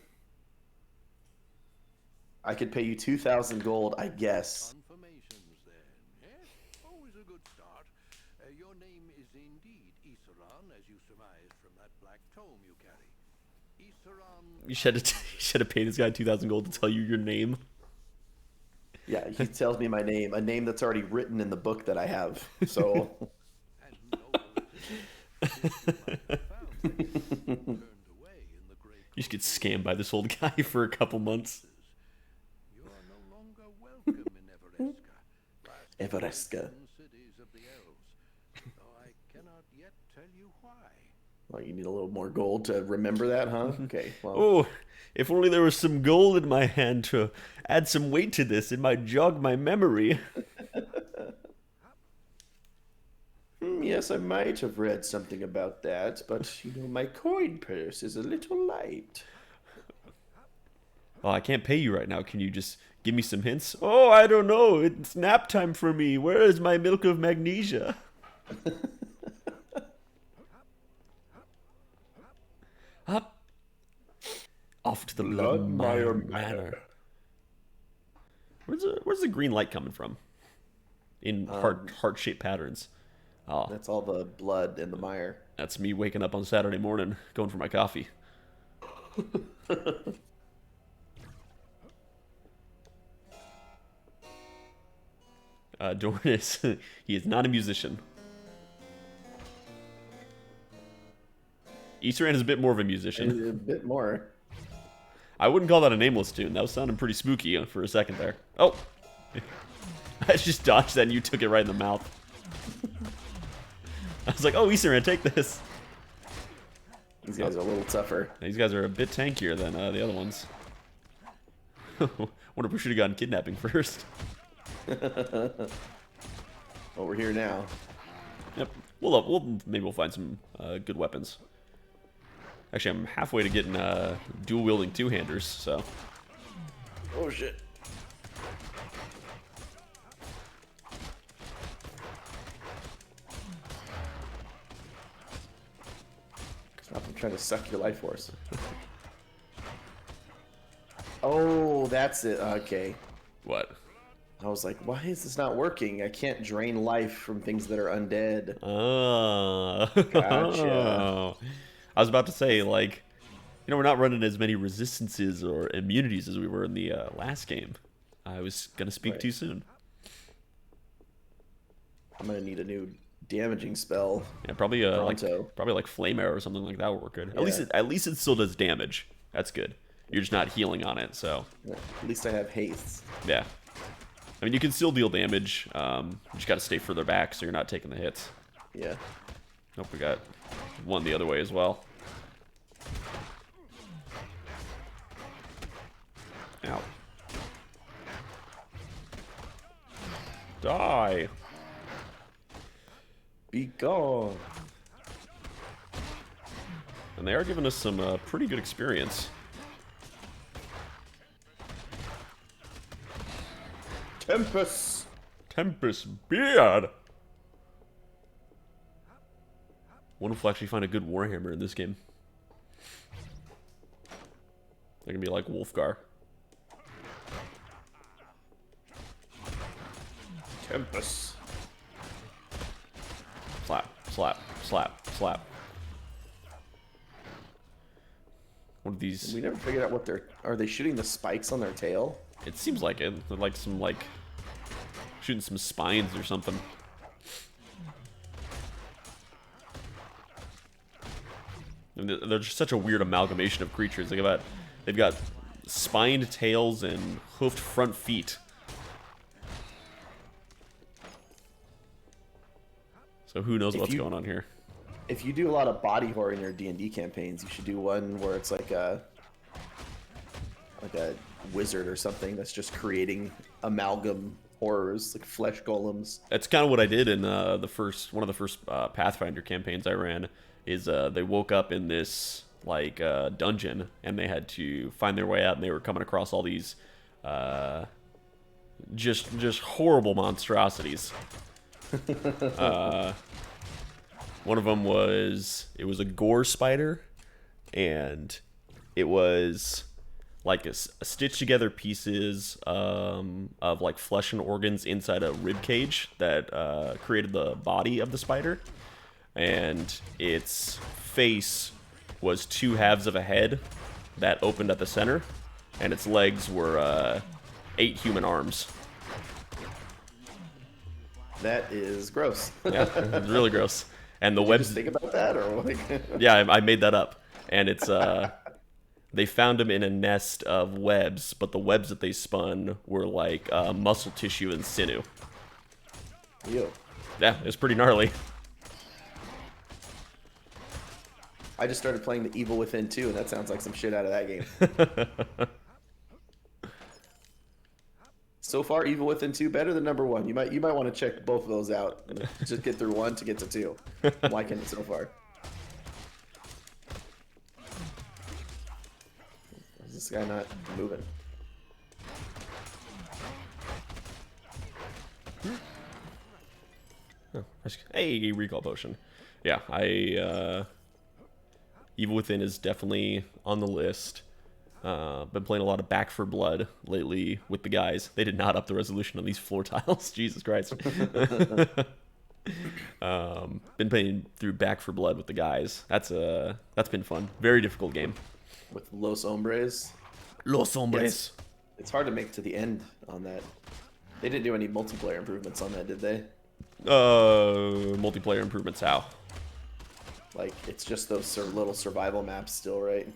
I could pay you 2,000 gold, I guess. Confirmations then. Yes, always a good start. Your name is indeed Isaran, as you surmised from that black tome you carry. Isaran... You should have paid this guy 2,000 gold to tell you your name. Yeah, he tells me my name, a name that's already written in the book that I have. So, And noble it is. You might have found it turned away in the great You just get scammed by this old guy for a couple months. You are no longer welcome in Everesca. Everesca. Cities of the elves. Though I cannot yet tell you why. well, you need a little more gold to remember that, huh? Okay, well, Oh, if only there was some gold in my hand to add some weight to this, it might jog my memory. yes, I might have read something about that, but, my coin purse is a little light. Oh, I can't pay you right now. Can you just give me some hints? Oh, I don't know. It's nap time for me. Where is my milk of magnesia? Up. Off to the Bloodmire Manor. Where's the green light coming from? In heart-shaped patterns. Oh, That's all the blood and the mire. that's me waking up on Saturday morning, going for my coffee. Dornis, he is not a musician. Easteran is a bit more of a musician. A bit more. I wouldn't call that a nameless tune. That was sounding pretty spooky for a second there. Oh! I just dodged that and you took it right in the mouth. I was like, oh, Easteran, take this. These guys are a little tougher. These guys are a bit tankier than the other ones. Wonder if we should have gotten kidnapping first. Well, we're here now. Yep. Maybe we'll find some good weapons. Actually, I'm halfway to getting dual wielding two-handers, so. Oh, shit. Stop, I'm trying to suck your life force. Oh, that's it. Okay. What? I was like, why is this not working? I can't drain life from things that are undead. Oh. Gotcha. I was about to say, like, we're not running as many resistances or immunities as we were in the last game. I was going to speak Right. too soon. I'm going to need a new damaging spell. Yeah, probably Pronto. like flame arrow or something like that would work good. Yeah. At least it still does damage. That's good. You're just not healing on it, so At least I have haste. yeah. I mean, you can still deal damage. You just got to stay further back so you're not taking the hits. Yeah. Nope, we got one the other way as well. Ow. Die. Be gone. And they are giving us some pretty good experience. Tempest. Tempest Beard. Wonder if we'll actually find a good Warhammer in this game. They're gonna be like Wolfgar. Tempest. Slap, slap, slap, slap. One of these. We never figured out what they're... Are they shooting the spikes on their tail? It seems like it. They're like some shooting some spines or something. And they're just such a weird amalgamation of creatures. They've got spined tails and hoofed front feet. So who knows what's going on here? If you do a lot of body horror in your D&D campaigns, you should do one where it's like a wizard or something that's just creating amalgam horrors, like flesh golems. That's kind of what I did in one of the first Pathfinder campaigns I ran. Is they woke up in this like dungeon and they had to find their way out, and they were coming across all these just horrible monstrosities. One of them was a gore spider, and it was like a stitched together pieces of like flesh and organs inside a rib cage that created the body of the spider, and its face was 2 halves of a head that opened at the center, and its legs were 8 human arms. That is gross. Yeah, it's really gross. And the Did you webs. just think about that, or like? Yeah, I made that up. And it's they found him in a nest of webs, but the webs that they spun were like muscle tissue and sinew. Ew. Yeah, it's pretty gnarly. I just started playing The Evil Within 2, and that sounds like some shit out of that game. So far, Evil Within 2 better than number 1. You might want to check both of those out. Just get through 1 to get to 2. I'm liking it so far. Is this guy not moving? Hey, recall potion. Yeah, Evil Within is definitely on the list. Been playing a lot of Back for Blood lately with the guys. They did not up the resolution on these floor tiles. Jesus Christ. Been playing through Back for Blood with the guys. That's been fun. Very difficult game. With Los Hombres. Los Hombres. It's hard to make to the end on that. They didn't do any multiplayer improvements on that, did they? Multiplayer improvements how? Like, it's just those little survival maps still, right?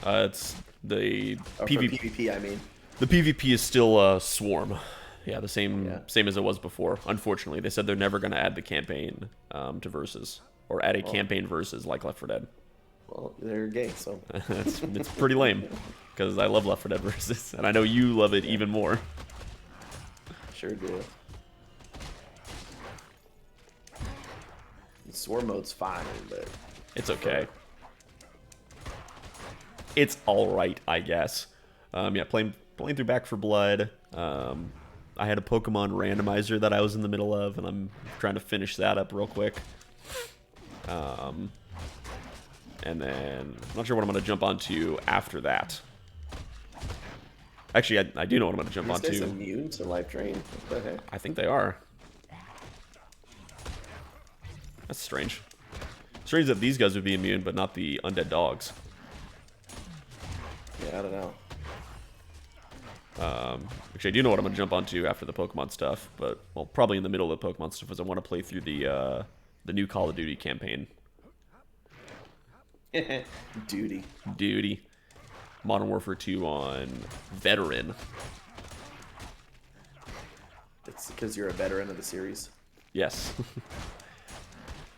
It's the Or for PvP, I mean. The PvP is still Swarm. Yeah, the same as it was before. Unfortunately, they said they're never going to add the campaign to versus, or add a campaign versus like Left 4 Dead. Well, they're gay, so it's pretty lame because I love Left 4 Dead versus, and I know you love it even more. Sure do. The Swarm mode's fine, but it's okay. It's all right, I guess. Yeah, playing through Back for Blood. I had a Pokemon randomizer that I was in the middle of, and I'm trying to finish that up real quick. And then I'm not sure what I'm going to jump onto after that. Actually, I do know what I'm going to jump These guys onto. immune to Life Drain? What the heck? I think they are. That's strange. Strange that these guys would be immune, but not the undead dogs. Yeah, I don't know. Actually, I do know what I'm going to jump onto after the Pokemon stuff, but, well, probably in the middle of the Pokemon stuff, as I want to play through the new Call of Duty campaign. Duty. Modern Warfare 2 on Veteran. It's because you're a veteran of the series. Yes.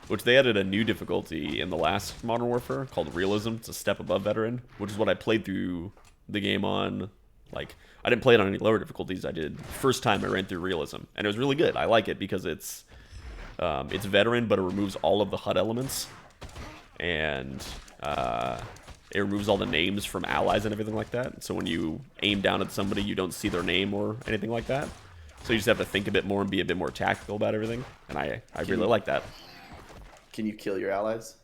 Which they added a new difficulty in the last Modern Warfare called Realism. It's a step above Veteran, which is what I played through the game on. Like, I didn't play it on any lower difficulties. I did first time I ran through Realism, and it was really good. I like it because it's Veteran, but it removes all of the HUD elements, and it removes all the names from allies and everything like that. So when you aim down at somebody, you don't see their name or anything like that. So you just have to think a bit more and be a bit more tactical about everything, and I really like that. Can you kill your allies?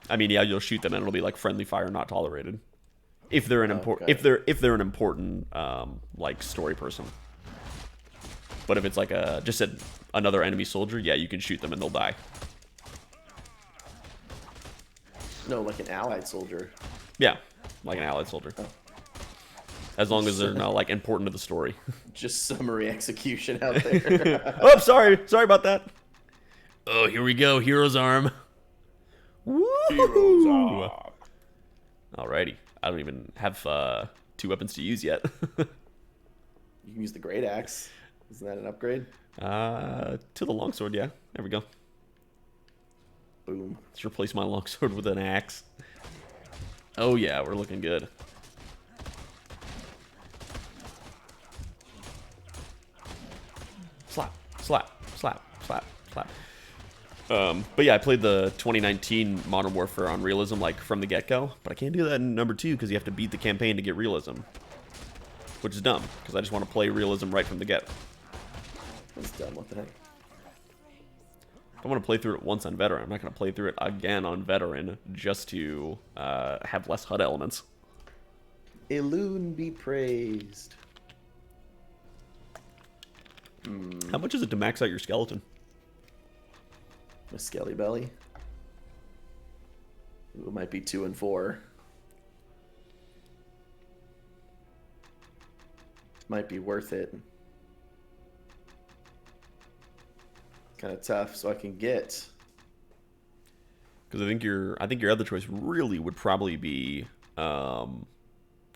I mean, yeah, you'll shoot them, and it'll be like friendly fire not tolerated. If they're an important, okay. if they're an important like story person. But if it's like just another enemy soldier, yeah, you can shoot them and they'll die. No, like an allied soldier. Yeah, like an allied soldier. Oh. As long as they're not like important to the story. Just summary execution out there. Oh, sorry about that. Oh, here we go, Hero's Arm. Woo! Heroes are. Alrighty. I don't even have 2 weapons to use yet. You can use the Great Axe. Isn't that an upgrade? To the longsword, yeah. There we go. Boom. Let's replace my longsword with an axe. Oh yeah, we're looking good. slap, slap, slap, slap, slap. But yeah, I played the 2019 Modern Warfare on realism like from the get-go, but I can't do that in number 2 because you have to beat the campaign to get realism, which is dumb because I just want to play realism right from the get. That's dumb. What the heck? If I want to play through it once on veteran, I'm not going to play through it again on veteran just to have less HUD elements. Elune be praised. How much is it to max out your skeleton? A skelly belly. It might be 2 and 4. Might be worth it. Kind of tough, so I can get. Because I think your other choice really would probably be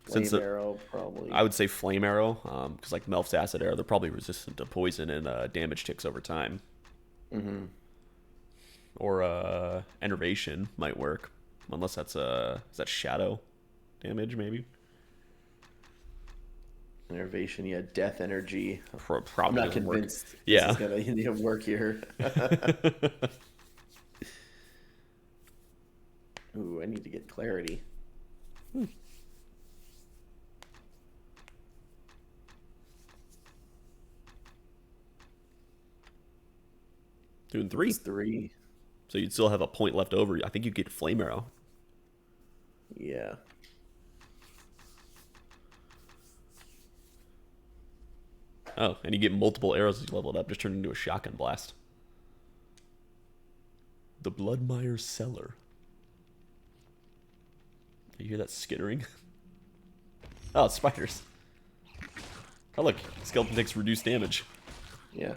Flame arrow, probably. I would say flame arrow, because like Melf's acid arrow, they're probably resistant to poison and damage ticks over time. Mm-hmm. Or enervation might work, unless that's is that shadow damage maybe? Enervation, yeah, death energy. Probably I'm not doesn't convinced. Work. Yeah, this is gonna work here. Ooh, I need to get clarity. Doing 3. It's 3. So you'd still have a point left over. I think you get flame arrow. Yeah. Oh, and you get multiple arrows as you level it up. Just turn into a shotgun blast. The Bloodmire Cellar. You hear that skittering? Oh, it's spiders. Oh, look. Skeleton takes reduced damage. Yeah.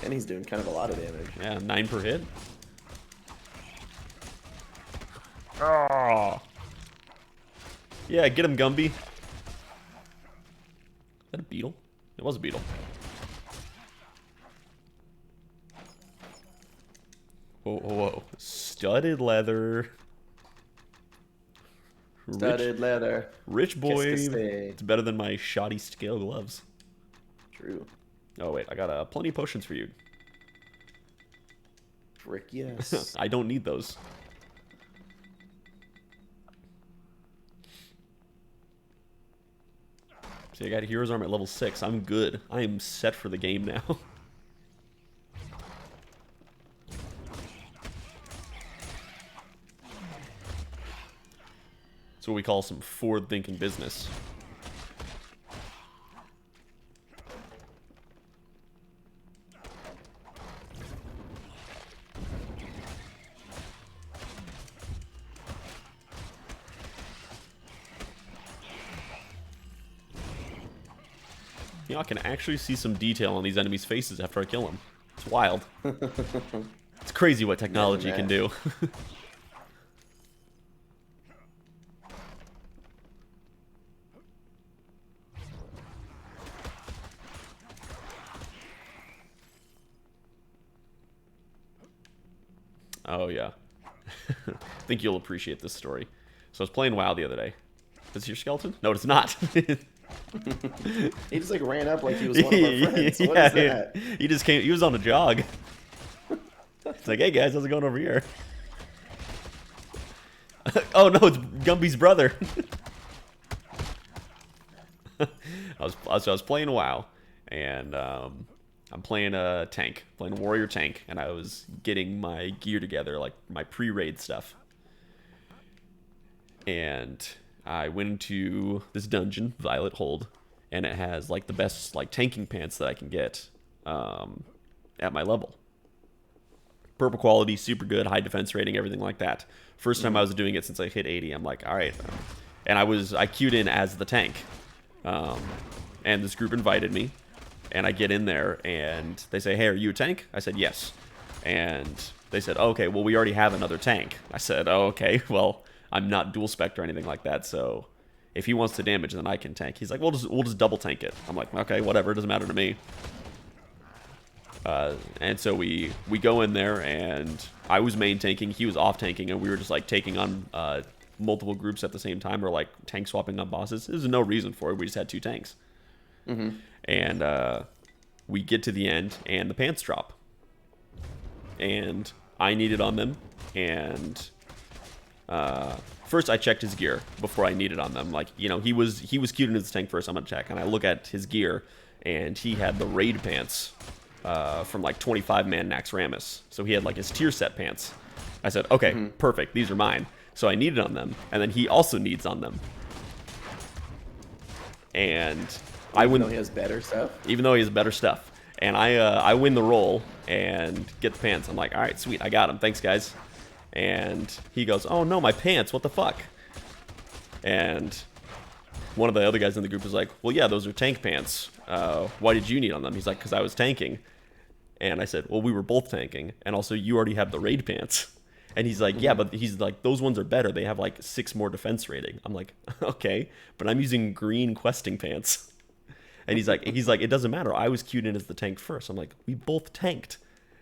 And he's doing kind of a lot of damage. Yeah, 9 per hit. Oh. Yeah, get him, Gumby. Is that a beetle? It was a beetle. Whoa, whoa, whoa. Studded leather. Studded leather. Rich boy. Qu'est-ce que c'est? It's better than my shoddy scale gloves. True. Oh, wait. I got plenty of potions for you. Frick yes. I don't need those. See, I got Hero's Arm at level 6. I'm good. I am set for the game now. That's what we call some forward-thinking business. You know, I can actually see some detail on these enemies' faces after I kill them. It's wild. It's crazy what technology can do. Oh, yeah. I think you'll appreciate this story. So I was playing WoW the other day. Is your skeleton? No, it's not. He just like ran up like he was one of our friends. What is that? He just came. He was on a jog. It's like, hey guys, how's it going over here? Oh no, it's Gumby's brother. I was playing WoW, and I'm playing a tank, playing a warrior tank, and I was getting my gear together, like my pre-raid stuff. And I went into this dungeon, Violet Hold, and it has like the best like tanking pants that I can get at my level. Purple quality, super good, high defense rating, everything like that. First time I was doing it since I hit 80. I'm like, all right. And I queued in as the tank. And this group invited me. And I get in there, and they say, hey, are you a tank? I said, yes. And they said, oh, okay, well, we already have another tank. I said, oh, okay, well, I'm not dual spec or anything like that, so if he wants to damage, then I can tank. He's like, we'll just double tank it. I'm like, okay, whatever, it doesn't matter to me. And so we go in there, and I was main tanking, he was off tanking, and we were just like taking on multiple groups at the same time, or like tank swapping on bosses. There's no reason for it. We just had 2 tanks. Mm-hmm. And we get to the end, and the pants drop. And I needed on them, and first I checked his gear before I needed on them. Like, you know, he was queued into the tank first. I'm gonna check, and I look at his gear, and he had the raid pants from like 25-man Naxxramas. So he had like his tier set pants. I said, okay, perfect. These are mine. So I needed on them, and then he also needs on them. And I win. Even though he has better stuff. Even though he has better stuff, and I win the roll and get the pants. I'm like, all right, sweet, I got him. Thanks, guys. And he goes, oh no, my pants. What the fuck? And one of the other guys in the group was like, well, yeah, those are tank pants. Why did you need on them? He's like, because I was tanking. And I said, well, we were both tanking, and also you already have the raid pants. And he's like, yeah, but he's like, those ones are better. They have like 6 more defense rating. I'm like, okay, but I'm using green questing pants. And he's like, it doesn't matter. I was queued in as the tank first. I'm like, we both tanked.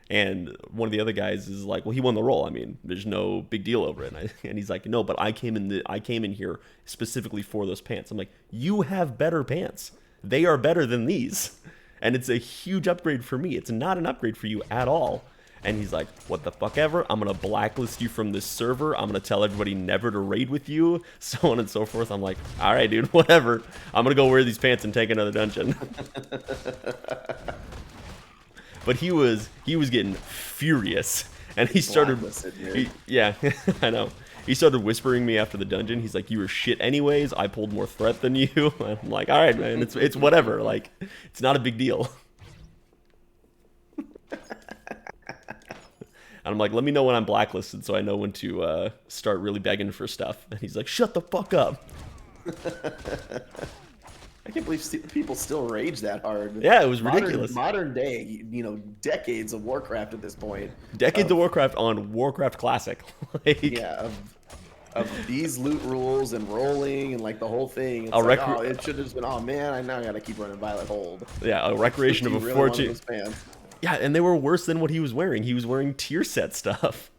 And one of the other guys is like, well, he won the role. I mean, there's no big deal over it. And he's like, no, but I came in here specifically for those pants. I'm like, you have better pants. They are better than these. And it's a huge upgrade for me. It's not an upgrade for you at all. And he's like, what the fuck ever? I'm going to blacklist you from this server. I'm going to tell everybody never to raid with you, so on and so forth. I'm like, all right, dude, whatever. I'm going to go wear these pants and take another dungeon. But he was getting furious. And he started... yeah, I know. He started whispering me after the dungeon. He's like, you were shit anyways. I pulled more threat than you. I'm like, all right, man, it's whatever. Like, it's not a big deal. And I'm like, let me know when I'm blacklisted so I know when to start really begging for stuff. And he's like, shut the fuck up. I can't believe people still rage that hard. Yeah, it was ridiculous. Modern day, you know, decades of Warcraft at this point. Decades of Warcraft on Warcraft Classic. Like, yeah, of these loot rules and rolling and like the whole thing. It's like, oh, it should have just been, oh man, I now gotta keep running Violet Hold. Yeah, a recreation of a really fortune. Yeah, and they were worse than what he was wearing. He was wearing tier set stuff.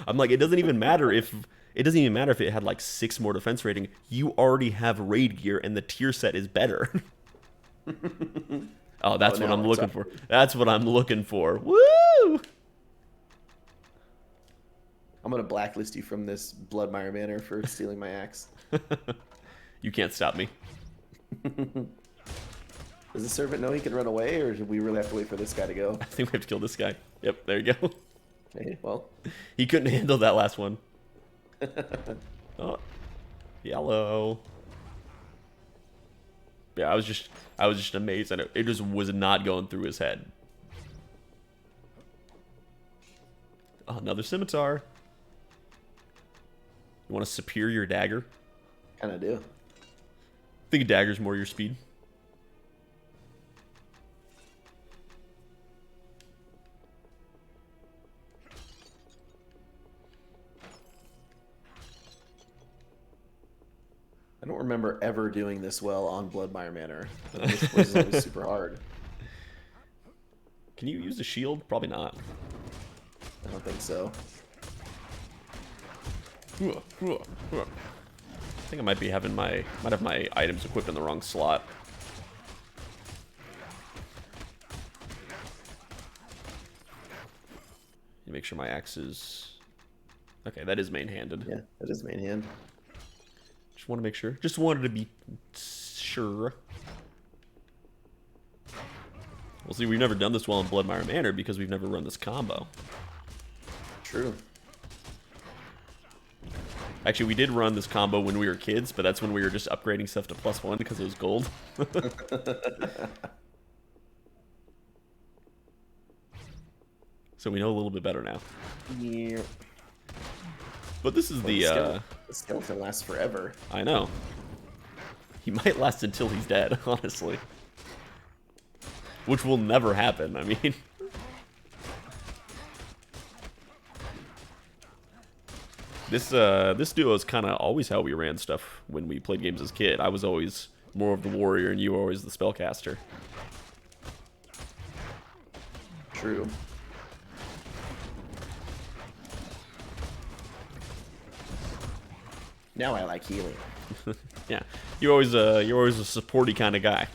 I'm like, it doesn't even matter if it had like 6 more defense rating. You already have raid gear, and the tier set is better. Oh, that's what I'm looking for. That's what I'm looking for. Woo! I'm gonna blacklist you from this Bloodmire Manor for stealing my axe. You can't stop me. Does the servant know he can run away, or do we really have to wait for this guy to go? I think we have to kill this guy. Yep, there you go. Okay, well. He couldn't handle that last one. Oh, yellow. Yeah, I was just amazed, and it just was not going through his head. Oh, another scimitar. You want a superior dagger? Kinda do. I think a dagger's more your speed. I don't remember ever doing this well on Bloodmire Manor. This was always super hard. Can you use a shield? Probably not. I don't think so. I think I might have my items equipped in the wrong slot. You make sure my axe is... Okay, that is main-handed. Yeah, that is main hand. Just want to make sure. Just wanted to be sure. Well, see, we've never done this well in Bloodmire Manor because we've never run this combo. True. Actually, we did run this combo when we were kids, but that's when we were just upgrading stuff to +1 because it was gold. So we know a little bit better now. Yeah. But this is the skeleton lasts forever. I know. He might last until he's dead, honestly. Which will never happen, I mean. This duo is kind of always how we ran stuff when we played games as a kid. I was always more of the warrior, and you were always the spellcaster. True. Now I like healing. Yeah, you're always a supporty kind of guy.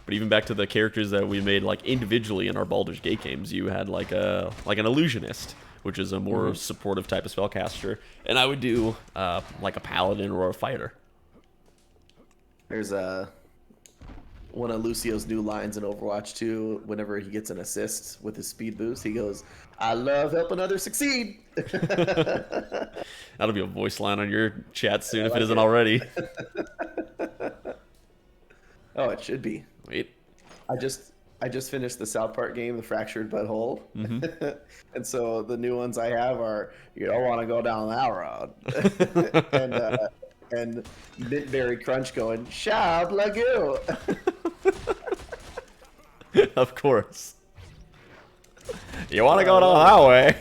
But even back to the characters that we made like individually in our Baldur's Gate games, you had like an illusionist, which is a more supportive type of spellcaster, and I would do like a paladin or a fighter. There's one of Lucio's new lines in Overwatch 2. Whenever he gets an assist with his speed boost, he goes, "I love helping others succeed." That'll be a voice line on your chat soon if it isn't it. already. Oh, it should be. Wait. I just finished the South Park game, The Fractured Butthole. And so the new ones I have are, "You don't want to go down that road." and Mintberry Crunch going, "Shab Lagoo." Of course. You want to go down that way?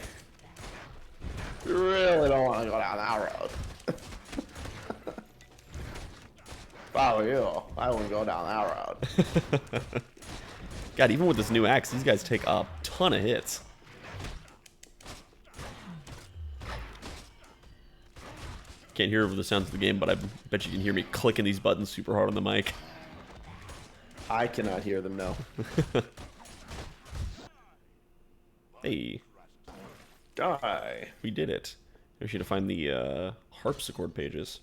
You really don't want to go down that road. If I were you, I wouldn't go down that road. God, even with this new axe, these guys take a ton of hits. Can't hear over the sounds of the game, but I bet you can hear me clicking these buttons super hard on the mic. I cannot hear them, no. Hey, Die. we did it. We should find the harpsichord pages,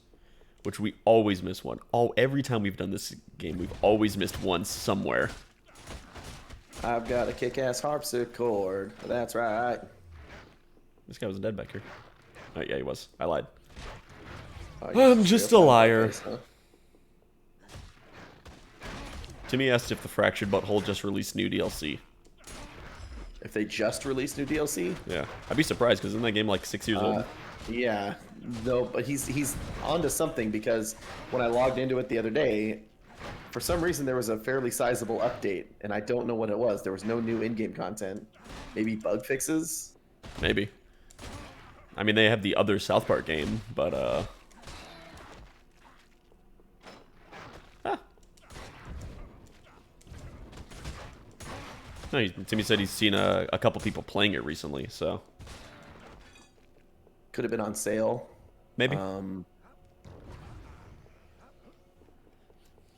which we always miss one. Every time we've done this game, we've always missed one somewhere. I've got a kick-ass harpsichord. That's right. This guy wasn't dead back here. Oh, yeah, he was. I lied. Oh, I'm just a liar. Place, huh? Timmy asked if the Fractured Butthole just released new DLC. If they just released new DLC? Yeah, I'd be surprised because isn't that game like 6 years old? Yeah. No, but he's onto something because when I logged into it the other day, for some reason there was a fairly sizable update, and I don't know what it was. There was no new in-game content. Maybe bug fixes? Maybe. I mean, they have the other South Park game, but No, Timmy said he's seen a couple people playing it recently, so Could have been on sale. maybe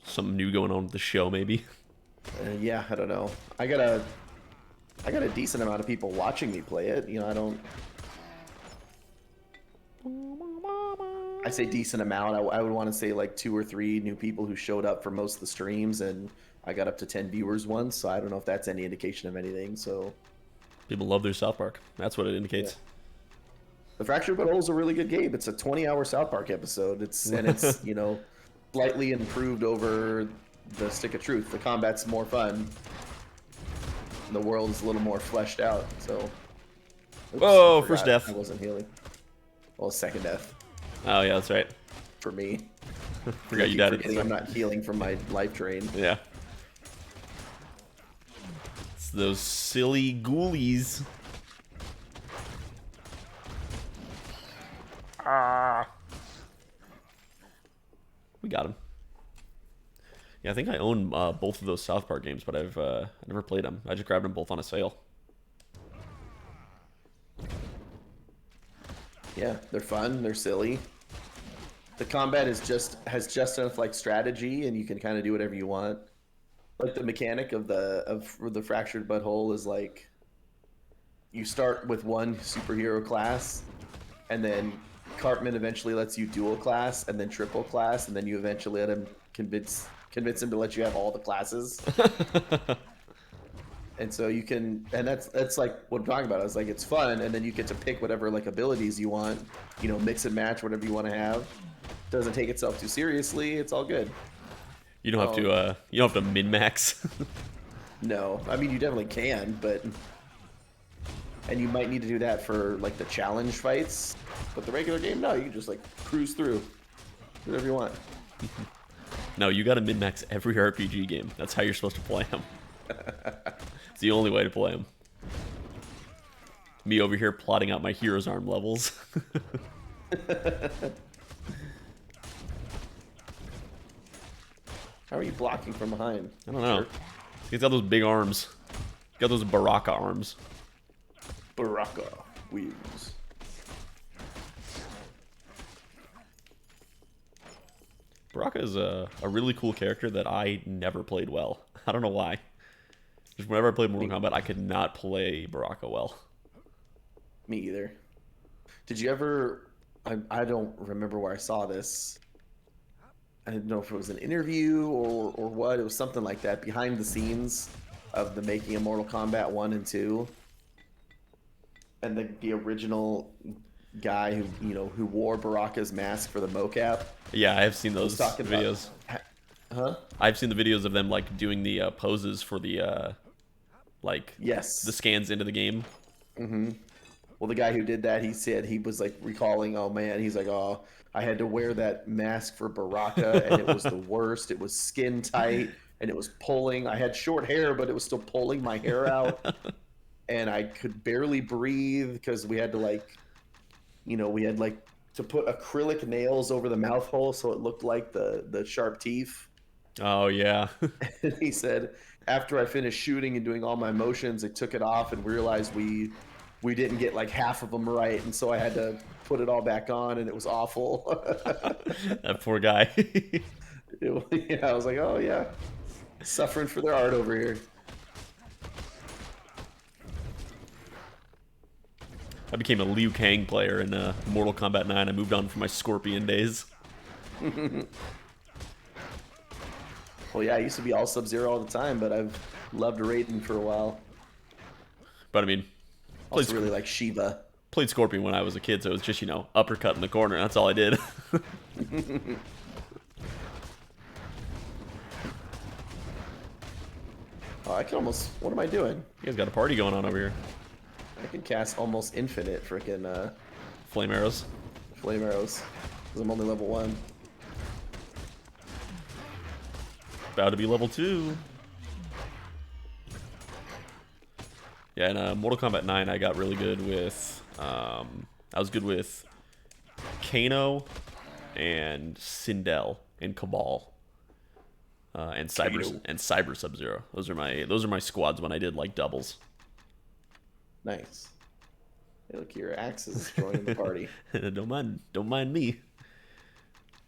something new going on with the show. Maybe. Yeah, I don't know. I got a decent amount of people watching me play it. You know, I say decent amount. I would want to say like 2 or 3 new people who showed up for most of the streams, and I got up to 10 viewers once. So I don't know if that's any indication of anything. So People love their South Park. That's what it indicates. Yeah. The Fractured Butthole is a really good game. It's a 20-hour South Park episode. It's you know, slightly improved over the Stick of Truth. The combat's more fun. The world is a little more fleshed out. So. Oops, Whoa, I first forgot death. I wasn't healing. Well, second death Oh yeah, that's right. for me. Forgot you died. I'm not healing from my life drain. Yeah. It's those silly ghoulies. We got him. Yeah, I think I own both of those South Park games, but I've never played them. I just grabbed them both on a sale. Yeah, they're fun. They're silly. The combat has just enough like strategy, and you can kind of do whatever you want. Like the mechanic of the Fractured Butthole is like, you start with one superhero class, and then Cartman eventually lets you dual class, and then triple class, and then you eventually let him convince him to let you have all the classes. And so you can, and that's like what I'm talking about. It's like it's fun, and then you get to pick whatever like abilities you want, you know, mix and match whatever you want to have. Doesn't take itself too seriously. It's all good. You don't have to min max. No, I mean you definitely can, but and you might need to do that for like the challenge fights. But the regular game, no, you can just like cruise through, do whatever you want. No, you got to min max every RPG game. That's how you're supposed to play them. It's the only way to play them. Me over here plotting out my hero's arm levels. How are you blocking from behind? I don't know. He's got those big arms. He's got those Baraka arms. Baraka wheels. Baraka is a really cool character that I never played well. I don't know why. Just whenever I played Mortal Kombat, I could not play Baraka well. Me either. Did you ever... I don't remember where I saw this. I didn't know if it was an interview or what. It was something like that. Behind the scenes of the making of Mortal Kombat 1 and 2. And the original guy who wore Baraka's mask for the mocap. Yeah, I have seen those videos. Huh? I've seen the videos of them like doing the poses for the yes, the scans into the game. Mm-hmm. Well, the guy who did that, he said he was like recalling, oh man, he's like, oh, I had to wear that mask for Baraka and it was the worst. It was skin tight and it was pulling. I had short hair, but it was still pulling my hair out. And I could barely breathe because we had to to put acrylic nails over the mouth hole so it looked like the sharp teeth. Oh, yeah. And he said, after I finished shooting and doing all my motions, I took it off and realized we didn't get like half of them right. And so I had to put it all back on and it was awful. That poor guy. Yeah, I was like, oh, yeah. Suffering for their art over here. I became a Liu Kang player in Mortal Kombat 9. I moved on from my Scorpion days. Well, yeah, I used to be all Sub-Zero all the time, but I've loved Raiden for a while. But I mean, Also really like Shiva. Played Scorpion when I was a kid, so it was just, uppercut in the corner. That's all I did. Oh, I can almost... What am I doing? You guys got a party going on over here. I can cast almost infinite freaking Flame arrows. flame arrows. Because I'm only level 1. About to be level 2. Yeah, in Mortal Kombat 9, I got really good with... I was good with Kano and Sindel and Cabal. And Cyber Sub-Zero. Those are my squads when I did like doubles. Nice. Hey, look, your axe is joining the party. Don't mind me.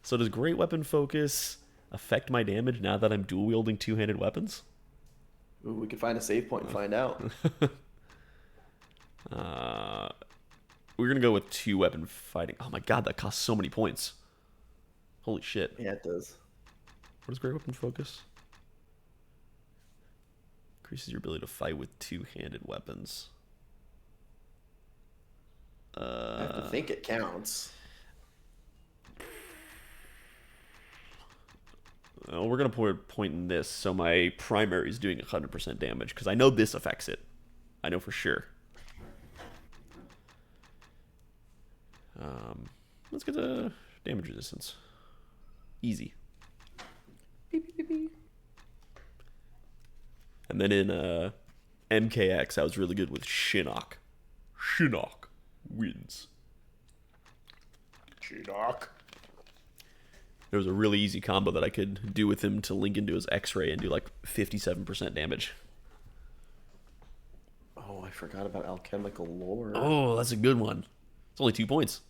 So does Great Weapon Focus affect my damage now that I'm dual wielding two-handed weapons? Ooh, we could find a save point and find out. We're gonna go with two-weapon fighting. Oh my god, that costs so many points. Holy shit. Yeah, it does. What does Great Weapon Focus? Increases your ability to fight with two-handed weapons. I have to think it counts. We're going to put a point in this, so my primary is doing 100% damage, because I know this affects it. I know for sure. Let's get the damage resistance. Easy. Beep, beep, beep. And then in MKX, I was really good with Shinnok. Shinnok wins. Shinnok. There was a really easy combo that I could do with him to link into his X-ray and do like 57% damage. Oh, I forgot about alchemical lore. Oh, that's a good one. It's only 2 points.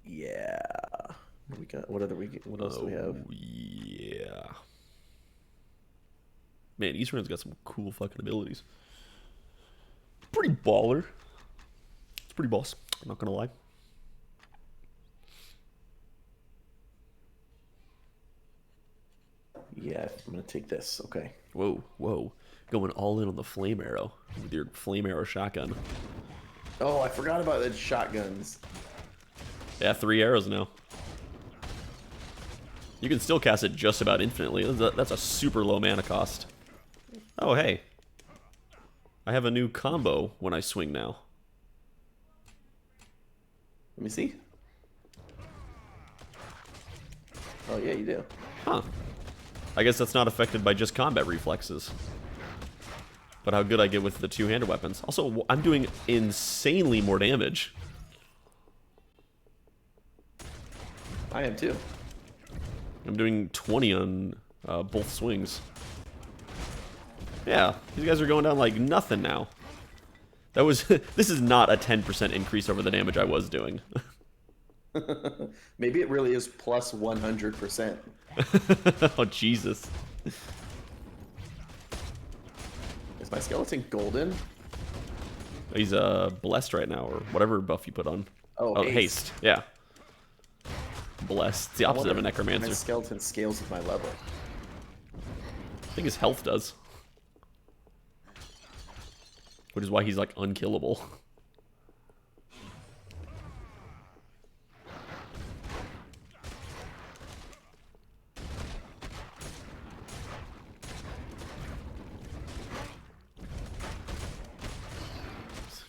Yeah. What we got? What else do we have? Yeah. Man, Eastern's got some cool fucking abilities. Pretty baller. It's pretty boss. I'm not gonna lie. Yeah, I'm gonna take this. Okay. Whoa. Going all in on the flame arrow with your flame arrow shotgun. Oh, I forgot about the shotguns. Yeah, 3 arrows now. You can still cast it just about infinitely. That's a super low mana cost. Oh, hey. I have a new combo when I swing now. Let me see. Oh, yeah, you do. Huh. I guess that's not affected by just combat reflexes. But how good I get with the two-handed weapons. Also, I'm doing insanely more damage. I am too. I'm doing 20 on both swings. Yeah, these guys are going down like nothing now. That was this is not a 10% increase over the damage I was doing. Maybe it really is plus 100%. Oh, Jesus. Is my skeleton golden? He's blessed right now, or whatever buff you put on. Oh, haste. Yeah. Blessed. It's the I opposite of a wonder if necromancer. My skeleton scales with my level. I think his health does. Which is why he's like unkillable.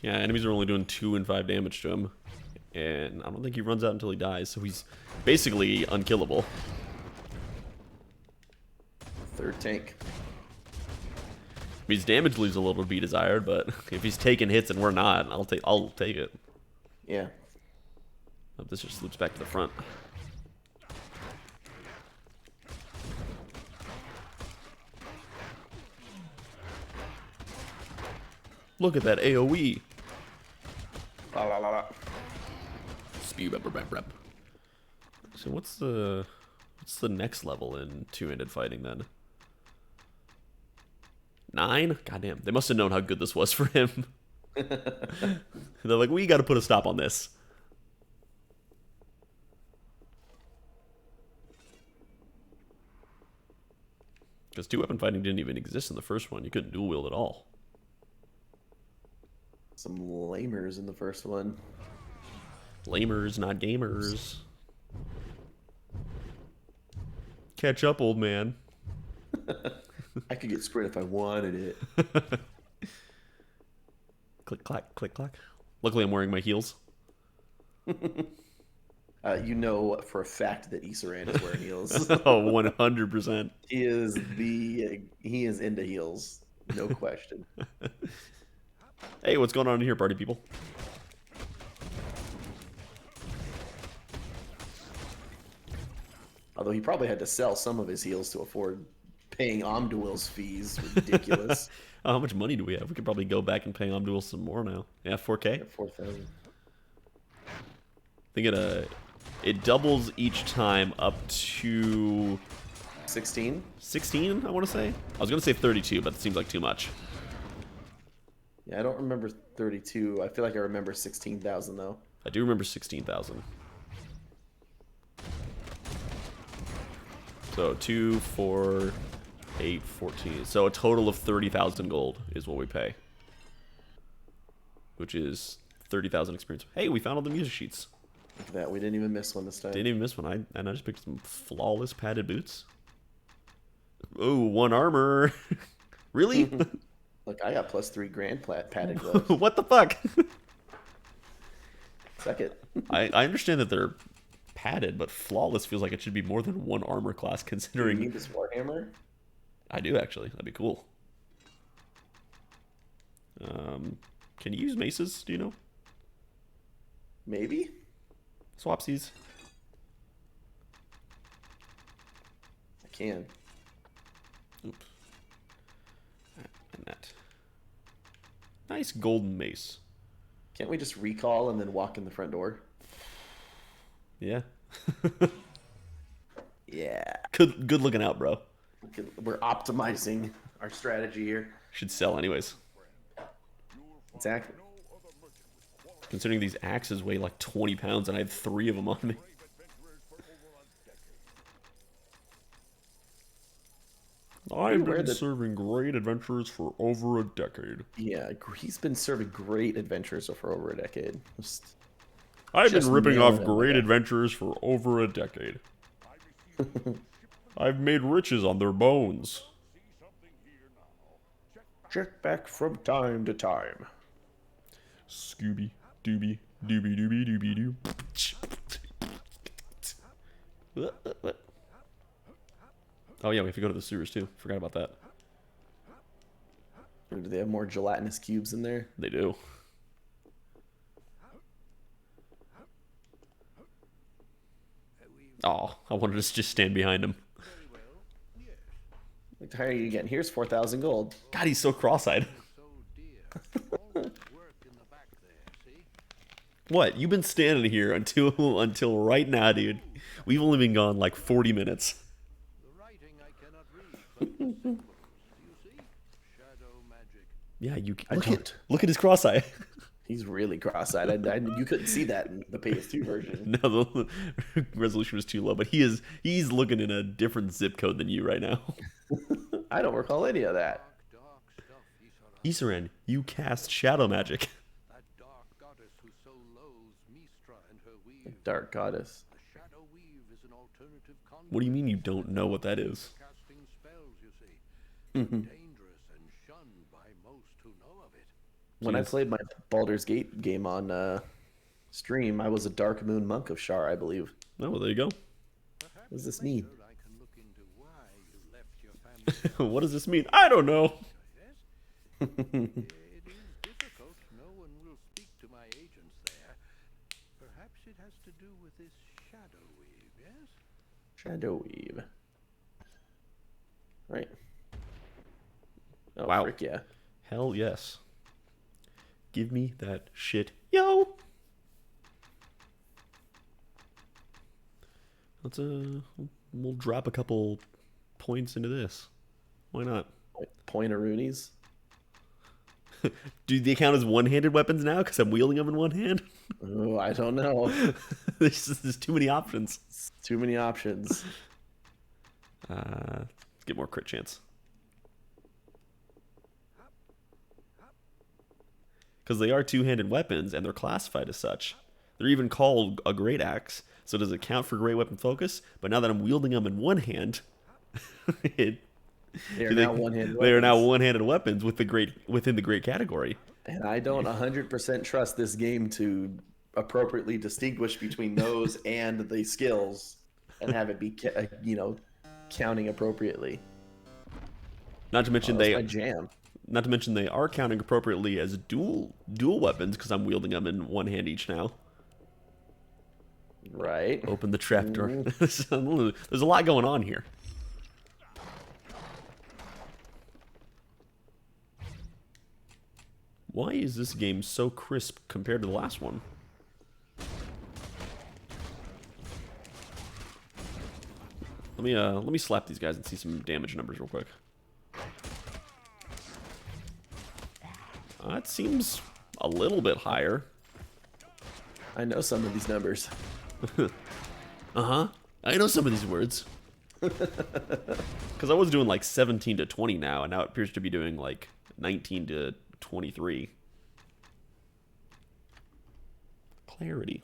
Yeah, enemies are only doing 2 and 5 damage to him. And I don't think he runs out until he dies, so he's basically unkillable. Third tank. His damage leaves a little to be desired, but if he's taking hits and we're not, I'll take it. Yeah. Oh, this just loops back to the front. Look at that AoE. La la la la. Spew rep. So what's the next level in two-handed fighting then? 9? Goddamn, they must have known how good this was for him. They're like, we got to put a stop on this. Because two-weapon fighting didn't even exist in the first one. You couldn't dual wield at all. Some lamers in the first one. Lamers, not gamers. Catch up, old man. I could get sprint if I wanted it. Click, clack, click, clack. Luckily, I'm wearing my heels. You know for a fact that Isaran is wearing heels. Oh, 100%. He is into heels, no question. Hey, what's going on in here, party people? Although he probably had to sell some of his heels to afford paying Omduil's fees. Ridiculous. How much money do we have? We could probably go back and pay Omduil some more now. Yeah, 4K? 4,000. I think it doubles each time up to 16? 16, I want to say. I was going to say 32, but it seems like too much. Yeah, I don't remember 32. I feel like I remember 16,000 though. I do remember 16,000. So 2, 4, 8, 14. So a total of 30,000 gold is what we pay. Which is 30,000 experience. Hey, we found all the music sheets. Look at that. We didn't even miss one this time. Didn't even miss one. I just picked some flawless padded boots. Oh, 1 armor. Really? Look, I got plus 3 grand padded gloves. What the fuck? Suck it. I understand that they're padded, but flawless feels like it should be more than 1 armor class, Do you considering... need this Warhammer? I do, actually. That'd be cool. Can you use maces? Do you know? Maybe? Swapsies. I can. Oops. And that. Nice golden mace. Can't we just recall and then walk in the front door? Yeah. Yeah. Good looking out, bro. We're optimizing our strategy here. Should sell anyways. Exactly. Considering these axes weigh like 20 pounds and I have 3 of them on me. I've been serving great adventures for over a decade. Yeah, he's been serving great adventures for over a decade. I've been ripping nailing off it, great okay. adventures for over a decade. I've made riches on their bones. Check back from time to time. Scooby, dooby, dooby, dooby, dooby, doo. What? Oh yeah, we have to go to the sewers too. Forgot about that. Or do they have more gelatinous cubes in there? They do. Oh, I wanted to just stand behind him. Like, how are you getting? Here's 4,000 gold. God, he's so cross-eyed. So dear. All that work in the back there, see? What? You've been standing here until right now, dude. We've only been gone like 40 minutes. The writing I cannot read, but the symbols, you see? Shadow magic. Yeah, you Look look at his cross eye. He's really cross-eyed. You couldn't see that in the PS2 version. No, the resolution was too low, but he's looking in a different zip code than you right now. I don't recall any of that. Dark stuff, Isaran, you cast shadow magic. that dark goddess who so loathes Mistra and her weave. Dark goddess. The shadow weave is an alternative conduit. What do you mean you don't know what that is? Casting spells, you see. Dangerous and shunned by most who know of it. When I Jeez. played my Baldur's Gate game on stream, I was a Dark Moon Monk of Shar, I believe. Oh, well, there you go. Perhaps What does this mean? later I can look into why you left your family. What does this mean? I don't know. Yes? It is difficult. No one will speak to my agents there. Perhaps it has to do with this shadow weave, yes? Shadow Weave. Right. Oh, Wow. frick yeah. Hell yes. Give me that shit, yo. Let's we'll drop a couple points into this. Why not? Pointeroonies. Do they count as one-handed weapons now? Because I'm wielding them in one hand. Oh, I don't know. There's too many options. Too many options. Let's get more crit chance. Because they are two-handed weapons, and they're classified as such. They're even called a great axe. So does it count for great weapon focus? But now that I'm wielding them in one hand, They are now one-handed They are now weapons. one-handed weapons within the great category. And I don't 100% trust this game to appropriately distinguish between those and the skills and have it be, counting appropriately. Not to mention That's they my jam. Not to mention they are counting appropriately as dual weapons because I'm wielding them in one hand each now. Right. Open the trapdoor. There's a lot going on here. Why is this game so crisp compared to the last one? Let me slap these guys and see some damage numbers real quick. It seems a little bit higher. I know some of these numbers. Uh-huh. I know some of these words. Because I was doing like 17 to 20 now, and now it appears to be doing like 19 to 23. Clarity.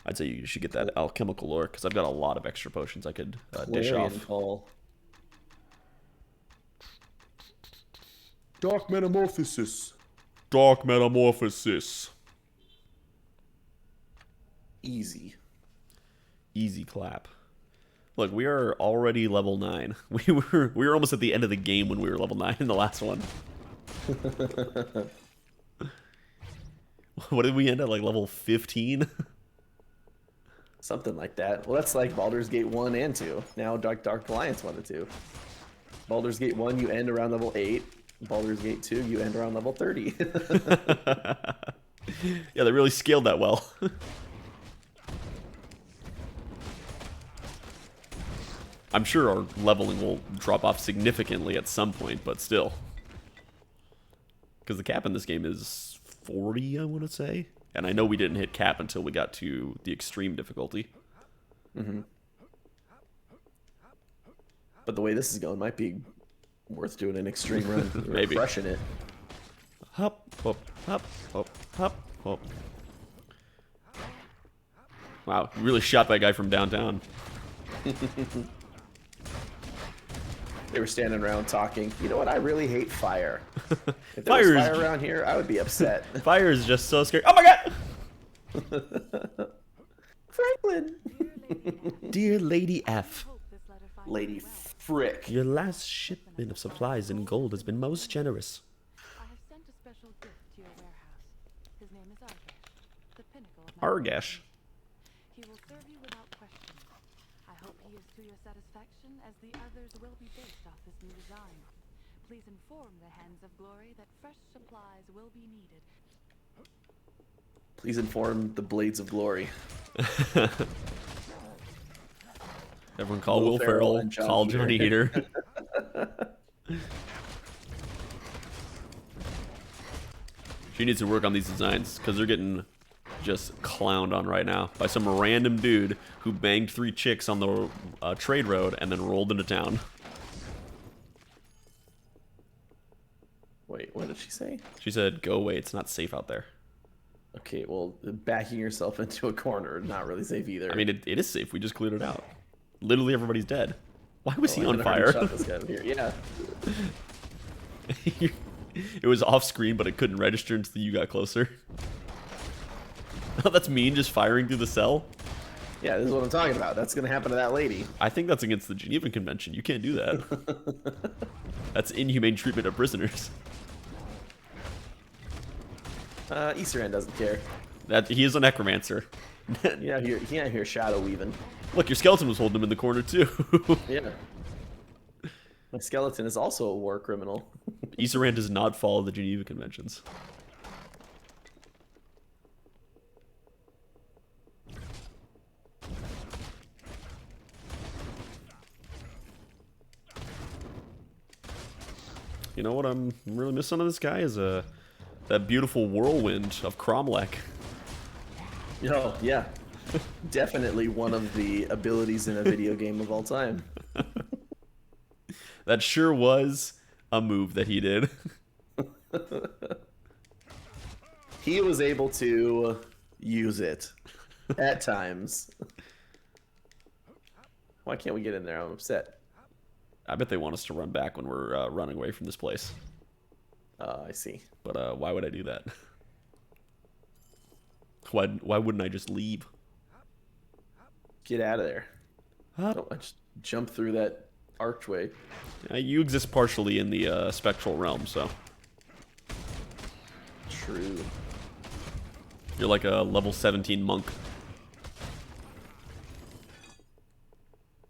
I'd say you should get that alchemical lore, because I've got a lot of extra potions I could dish Clarion off. Call. Dark Metamorphosis. Dark Metamorphosis. Easy. Easy clap. Look, we are already level 9. We were almost at the end of the game when we were level 9 in the last one. What did we end at, like level 15? Something like that. Well, that's like Baldur's Gate 1 and 2. Now Dark Alliance 1 and 2. Baldur's Gate 1, you end around level 8. Baldur's Gate 2, you end around level 30. Yeah, they really scaled that well. I'm sure our leveling will drop off significantly at some point, but still. Because the cap in this game is 40, I want to say. And I know we didn't hit cap until we got to the extreme difficulty. Mm-hmm. But the way this is going might be worth doing an extreme run. Maybe. Crushing it. Hop, hop, hop, hop, hop, hop. Wow, you really shot that guy from downtown. They were standing around talking. You know what? I really hate fire. If there Fire was is fire around here, I would be upset. Fire is just so scary. Oh my god! Franklin! Dear Lady F, Hope this letter finds Lady you well. Frick. your last shipment of supplies and gold has been most generous. I have sent a special gift to your warehouse. His name is Argash, the pinnacle of Argash. He will serve you without question. I hope he is to your satisfaction, as the others will be based off this new design. Please inform the Hands of Glory that fresh supplies will be needed. Please inform the Blades of Glory. Everyone call Will Will Ferrell Ferrell, and John call Heater. Johnny Heater. She needs to work on these designs because they're getting just clowned on right now by some random dude who banged 3 chicks on the trade road and then rolled into town. Wait, what did she say? She said, "Go away, it's not safe out there." Okay, well, backing yourself into a corner, not really safe either. I mean, it is safe. We just cleared it out. Literally everybody's dead. Why was he I on haven't already fire? shot this guy over here. Yeah. It was off screen, but it couldn't register until you got closer. Oh, that's mean, just firing through the cell. Yeah, this is what I'm talking about. That's gonna happen to that lady. I think that's against the Geneva Convention. You can't do that. That's inhumane treatment of prisoners. Easter doesn't care. That he is a necromancer. You're not here shadow weaving. Look, your skeleton was holding him in the corner too. Yeah. My skeleton is also a war criminal. Easter does not follow the Geneva Conventions. You know what I'm really missing on this guy is that beautiful whirlwind of Cromlech. Oh, yeah. Definitely one of the abilities in a video game of all time. That sure was a move that he did. He was able to use it at times. Why can't we get in there? I'm upset. I bet they want us to run back when we're running away from this place. I see. But why would I do that? Why wouldn't I just leave? Get out of there. Huh? Don't just jump through that archway. You exist partially in the spectral realm, so True. you're like a level 17 monk.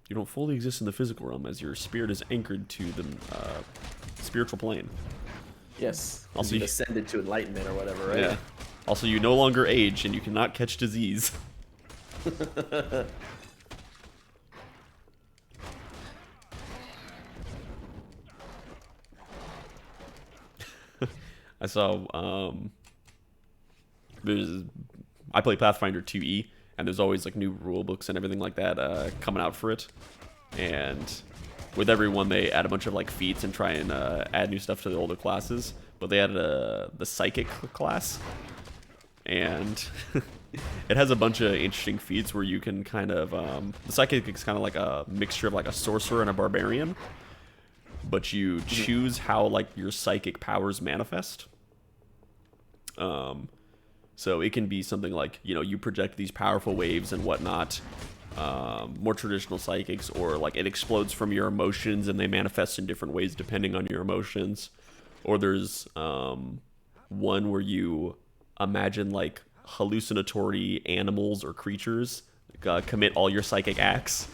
You don't fully exist in the physical realm as your spirit is anchored to the spiritual plane. Yes. Also, You've you- ascended to enlightenment or whatever, right? Yeah. Also, you no longer age and you cannot catch disease. I saw I play Pathfinder 2E, and there's always like new rule books and everything like that coming out for it. And with every one, they add a bunch of like feats and try and add new stuff to the older classes. But they added the psychic class, and it has a bunch of interesting feats where you can kind of the psychic is kind of like a mixture of like a sorcerer and a barbarian, but you choose how like your psychic powers manifest. So it can be something like, you know, you project these powerful waves and whatnot, more traditional psychics, or like it explodes from your emotions and they manifest in different ways depending on your emotions. Or there's one where you imagine like hallucinatory animals or creatures commit all your psychic acts.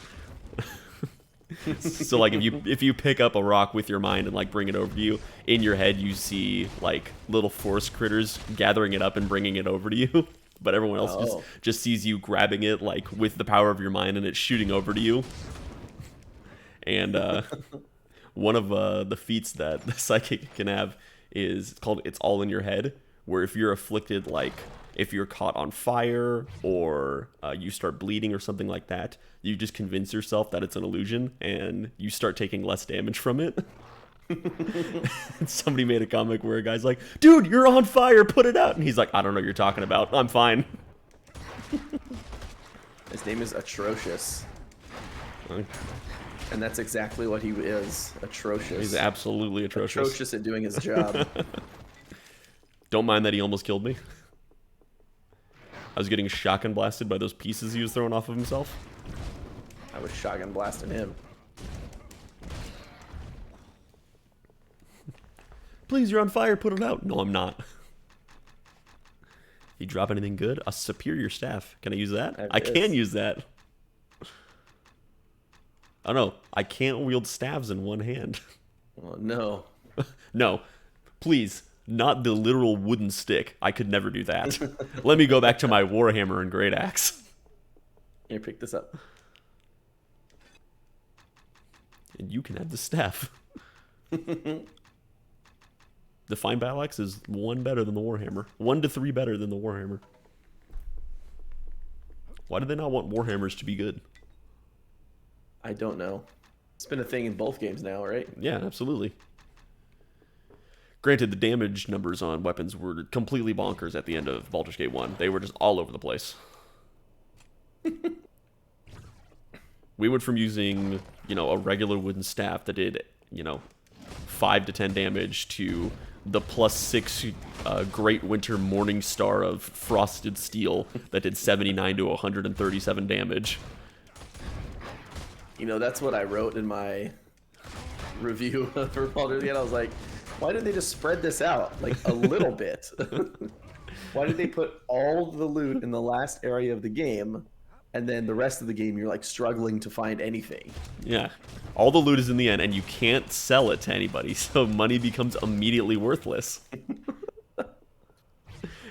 So like if you pick up a rock with your mind and like bring it over to you, in your head you see like little forest critters gathering it up and bringing it over to you, but everyone else just sees you grabbing it like with the power of your mind and it's shooting over to you. And one of the feats that the psychic can have is called It's All in Your Head, where if you're afflicted, like if you're caught on fire or you start bleeding or something like that, you just convince yourself that it's an illusion and you start taking less damage from it. Somebody made a comic where a guy's like, "Dude, you're on fire, put it out." And he's like, "I don't know what you're talking about. I'm fine." His name is Atrocious. And that's exactly what he is. Atrocious. He's absolutely atrocious. Atrocious at doing his job. Don't mind that he almost killed me. I was getting shotgun blasted by those pieces he was throwing off of himself. I was shotgun blasting him. Please, you're on fire, put it out. No, I'm not. You drop anything good? A superior staff. Can I use that? I can use that. Oh no, I can't wield staves in one hand. Oh, no. No, please, not the literal wooden stick. I could never do that. Let me go back to my Warhammer and Great Axe. Here, pick this up. And you can have the staff. The Fine Battle Axe is 1 better than the Warhammer. 1 to 3 better than the Warhammer. Why do they not want Warhammers to be good? I don't know. It's been a thing in both games now, right? Yeah, absolutely. Granted, the damage numbers on weapons were completely bonkers at the end of Baldur's Gate 1. They were just all over the place. We went from using, you know, a regular wooden staff that did, you know, 5 to 10 damage to the +6 Great Winter Morning Star of Frosted Steel that did 79 to 137 damage. You know, that's what I wrote in my review for Baldur's Gate. I was like, why did they just spread this out like a little bit? Why did they put all the loot in the last area of the game, and then the rest of the game you're like struggling to find anything? Yeah. All the loot is in the end, and you can't sell it to anybody, so money becomes immediately worthless.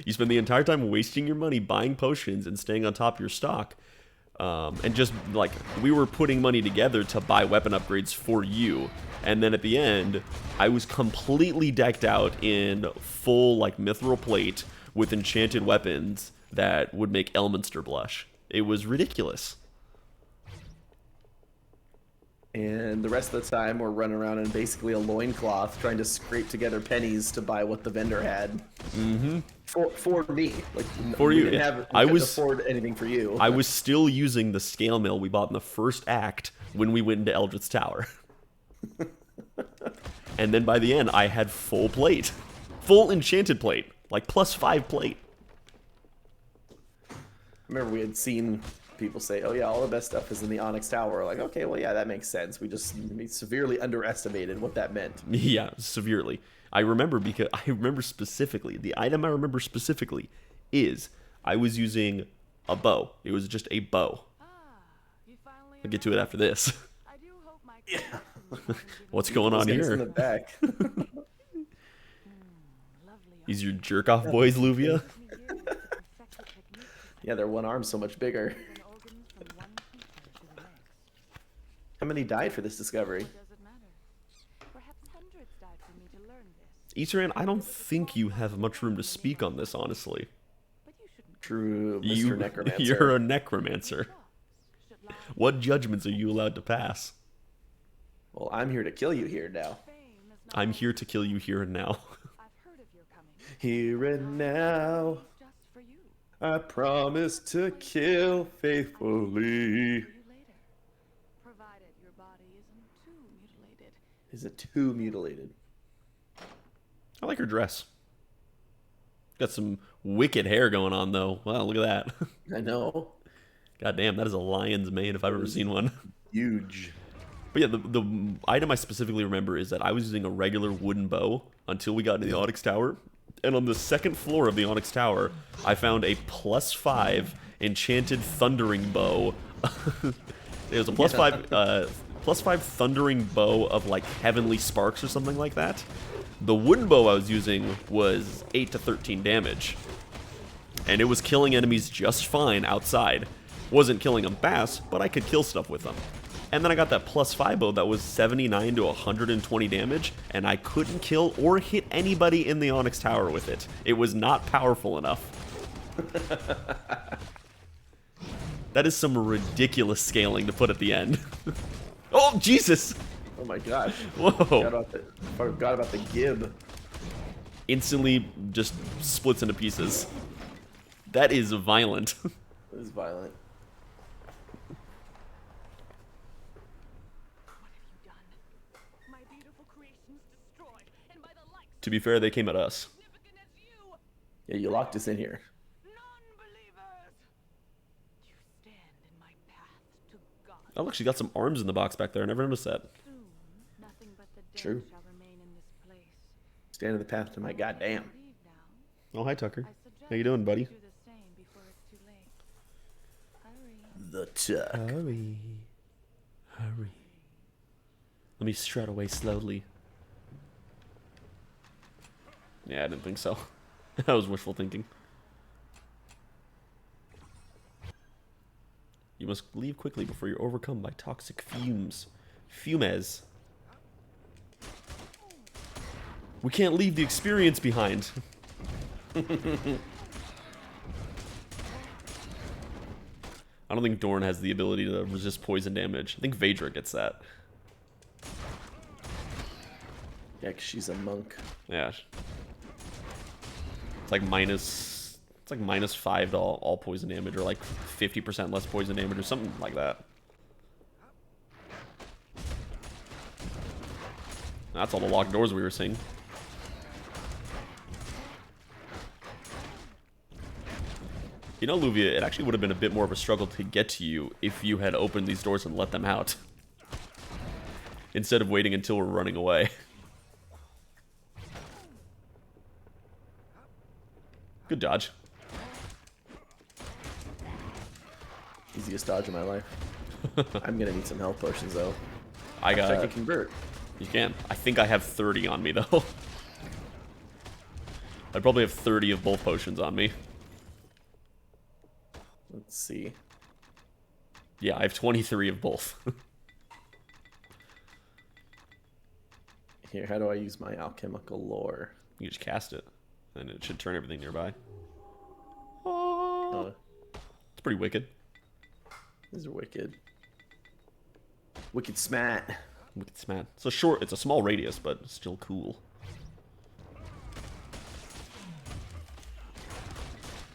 You spend the entire time wasting your money buying potions and staying on top of your stock. And just, like, we were putting money together to buy weapon upgrades for you. And then at the end, I was completely decked out in full, like, mithril plate with enchanted weapons that would make Elminster blush. It was ridiculous. And the rest of the time we're running around in basically a loincloth trying to scrape together pennies to buy what the vendor had. Mm-hmm. For me. Like, For we you. didn't Yeah. have, we I couldn't was afford anything for you. I was still using the scale mill we bought in the first act when we went into Eldrit's Tower. And then by the end, I had full plate. Full enchanted plate. Like +5 plate. I remember we had seen people say, oh yeah, all the best stuff is in the Onyx Tower. We're like, okay, well yeah, that makes sense. We severely underestimated what that meant. Yeah, severely. I remember specifically, the item I remember specifically is I was using a bow. It was just a bow. I'll get to it after this. Yeah. What's going on Those guys here? in the back. These your jerk-off boys, Luvia? Yeah, their one arm's so much bigger. How many died for this discovery? Eateran, I don't think you have much room to speak on this, honestly. True, Mr. Necromancer. You're a necromancer. What judgments are you allowed to pass? Well, I'm here to kill you here now. I'm here to kill you here and now. Here and now, I promise to kill faithfully. Provided your body isn't too mutilated. Is it too mutilated? I like her dress. Got some wicked hair going on, though. Wow, look at that. I know. God damn, that is a lion's mane if I've ever seen one. Huge. But yeah, the item I specifically remember is that I was using a regular wooden bow until we got into the Onyx Tower. And on the second floor of the Onyx Tower, I found a +5 enchanted thundering bow. It was a +5 thundering bow of like heavenly sparks or something like that. The wooden bow I was using was 8 to 13 damage. And it was killing enemies just fine outside. Wasn't killing them fast, but I could kill stuff with them. And then I got that +5 bow that was 79 to 120 damage, and I couldn't kill or hit anybody in the Onyx Tower with it. It was not powerful enough. That is some ridiculous scaling to put at the end. Oh, Jesus! Oh my god. Whoa. Forgot about the gib. Instantly just splits into pieces. That is violent. It is violent. To be fair, they came at us. Yeah, you locked us in here. Oh, look, she got some arms in the box back there. I never noticed that. True. Stand in the path to my goddamn. Oh, hi, Tucker. How you doing, buddy? The Tuck. Hurry. Hurry. Let me strut away slowly. Yeah, I didn't think so. That was wishful thinking. You must leave quickly before you're overcome by toxic fumes. Fumes. We can't leave the experience behind. I don't think Dorn has the ability to resist poison damage. I think Vaedra gets that. Yeah, 'cause she's a monk. Yeah. It's like -5 to all poison damage, or like 50% less poison damage, or something like that. That's all the locked doors we were seeing. You know, Luvia, it actually would have been a bit more of a struggle to get to you if you had opened these doors and let them out. Instead of waiting until we're running away. Good dodge. Easiest dodge of my life. I'm gonna need some health potions though. I I can convert. You can. I think I have 30 on me, though. I probably have 30 of both potions on me. Let's see. Yeah, I have 23 of both. Here, how do I use my alchemical lore? You just cast it, and it should turn everything nearby. It's pretty wicked. These are wicked. Wicked smat. Wicked smat. It's a small radius, but still cool.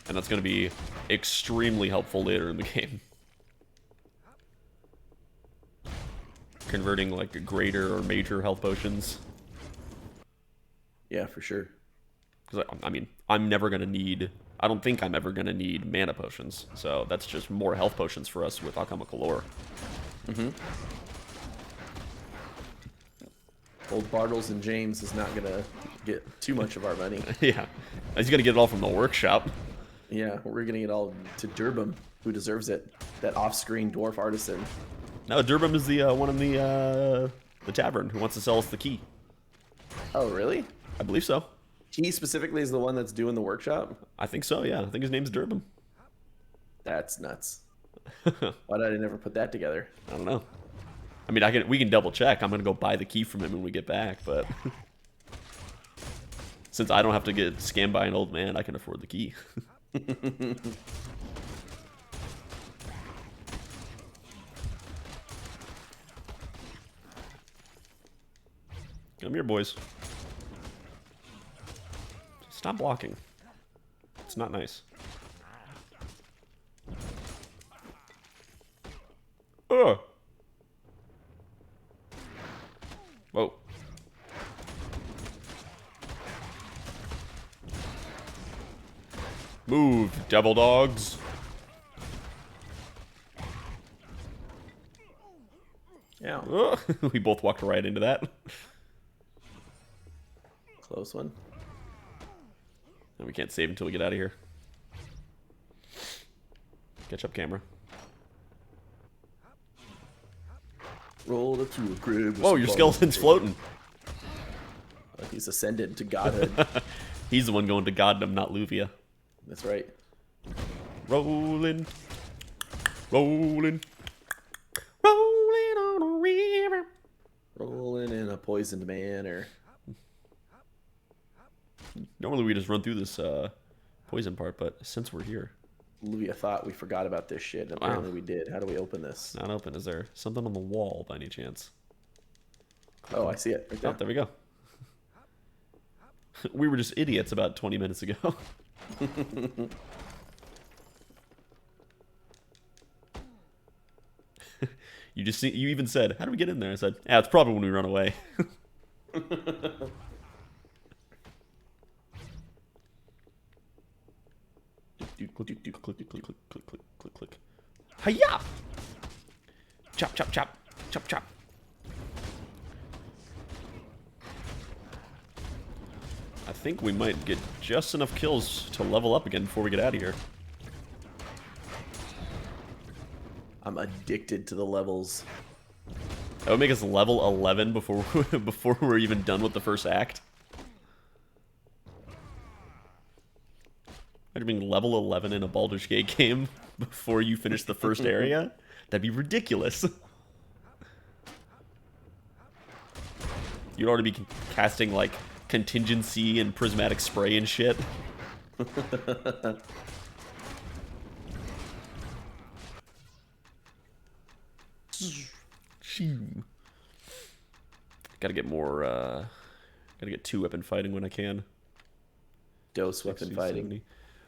And that's going to be extremely helpful later in the game. Converting like greater or major health potions. Yeah, for sure. Because, I mean, I'm never going to need... I don't think I'm ever going to need mana potions. So that's just more health potions for us with alchemical lore. Mm-hmm. Old Bartles and James is not going to get too much of our money. Yeah. He's going to get it all from the workshop. Yeah, we're going to get all to Durbum, who deserves it. That off-screen dwarf artisan. No, Durbum is the one in the tavern who wants to sell us the key. Oh, really? I believe so. He specifically is the one that's doing the workshop? I think so, yeah. I think his name's Durbum. That's nuts. Why did I never put that together? I don't know. I mean, we can double check. I'm gonna go buy the key from him when we get back, but since I don't have to get scammed by an old man, I can afford the key. Come here, boys. Stop blocking. It's not nice. Ugh. Whoa. Move, devil dogs. Yeah. Ugh. We both walked right into that. Close one. And we can't save until we get out of here. Catch up, camera. Roll it to a crib. Whoa, your skeleton's floating. He's ascended to godhood. He's the one going to goddom, not Luvia. That's right. Rolling. Rolling. Rolling on a river. Rolling in a poisoned manor. Normally we just run through this poison part, but since we're here. Luvia thought we forgot about this shit. Apparently we did. How do we open this? Not open. Is there something on the wall by any chance? Oh, I see it. Right there. Oh, there we go. We were just idiots about 20 minutes ago. You even said, how do we get in there? I said, yeah, it's probably when we run away. Click, click, click, click, click, click, click, click, click. Hiya! Chop, chop, chop, chop, chop. I think we might get just enough kills to level up again before we get out of here. I'm addicted to the levels. That would make us level 11 before we're even done with the first act. Imagine being level 11 in a Baldur's Gate game before you finish the first area. That'd be ridiculous. You'd already be casting, like, contingency and prismatic spray and shit. Gotta get more, gotta get 2-weapon fighting when I can. Dose weapon 60, fighting. 70.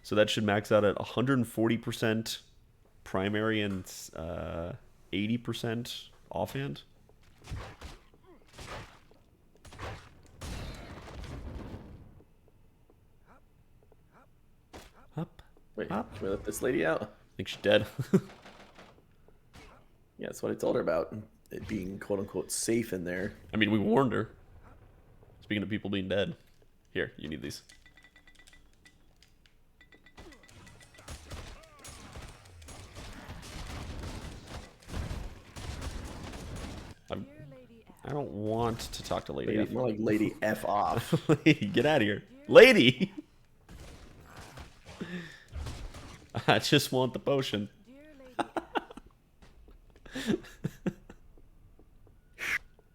So that should max out at 140% primary and 80% offhand. Up. Wait, Up. can we let this lady out? I think she's dead. Yeah, that's what I told her about it being quote unquote safe in there. I mean, we warned her. Speaking of people being dead. Here, you need these. I don't want to talk to Lady F. More like Lady F off. Lady, get out of here. Lady! I just want the potion.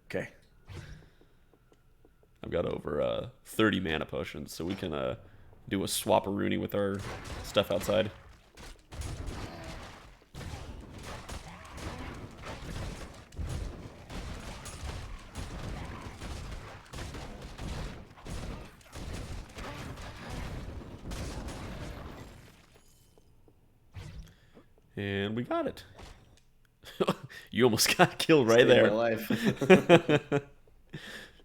Okay. I've got over 30 mana potions, so we can do a swap-a-rooney with our stuff outside. And we got it. You almost got killed right Saved there. my life.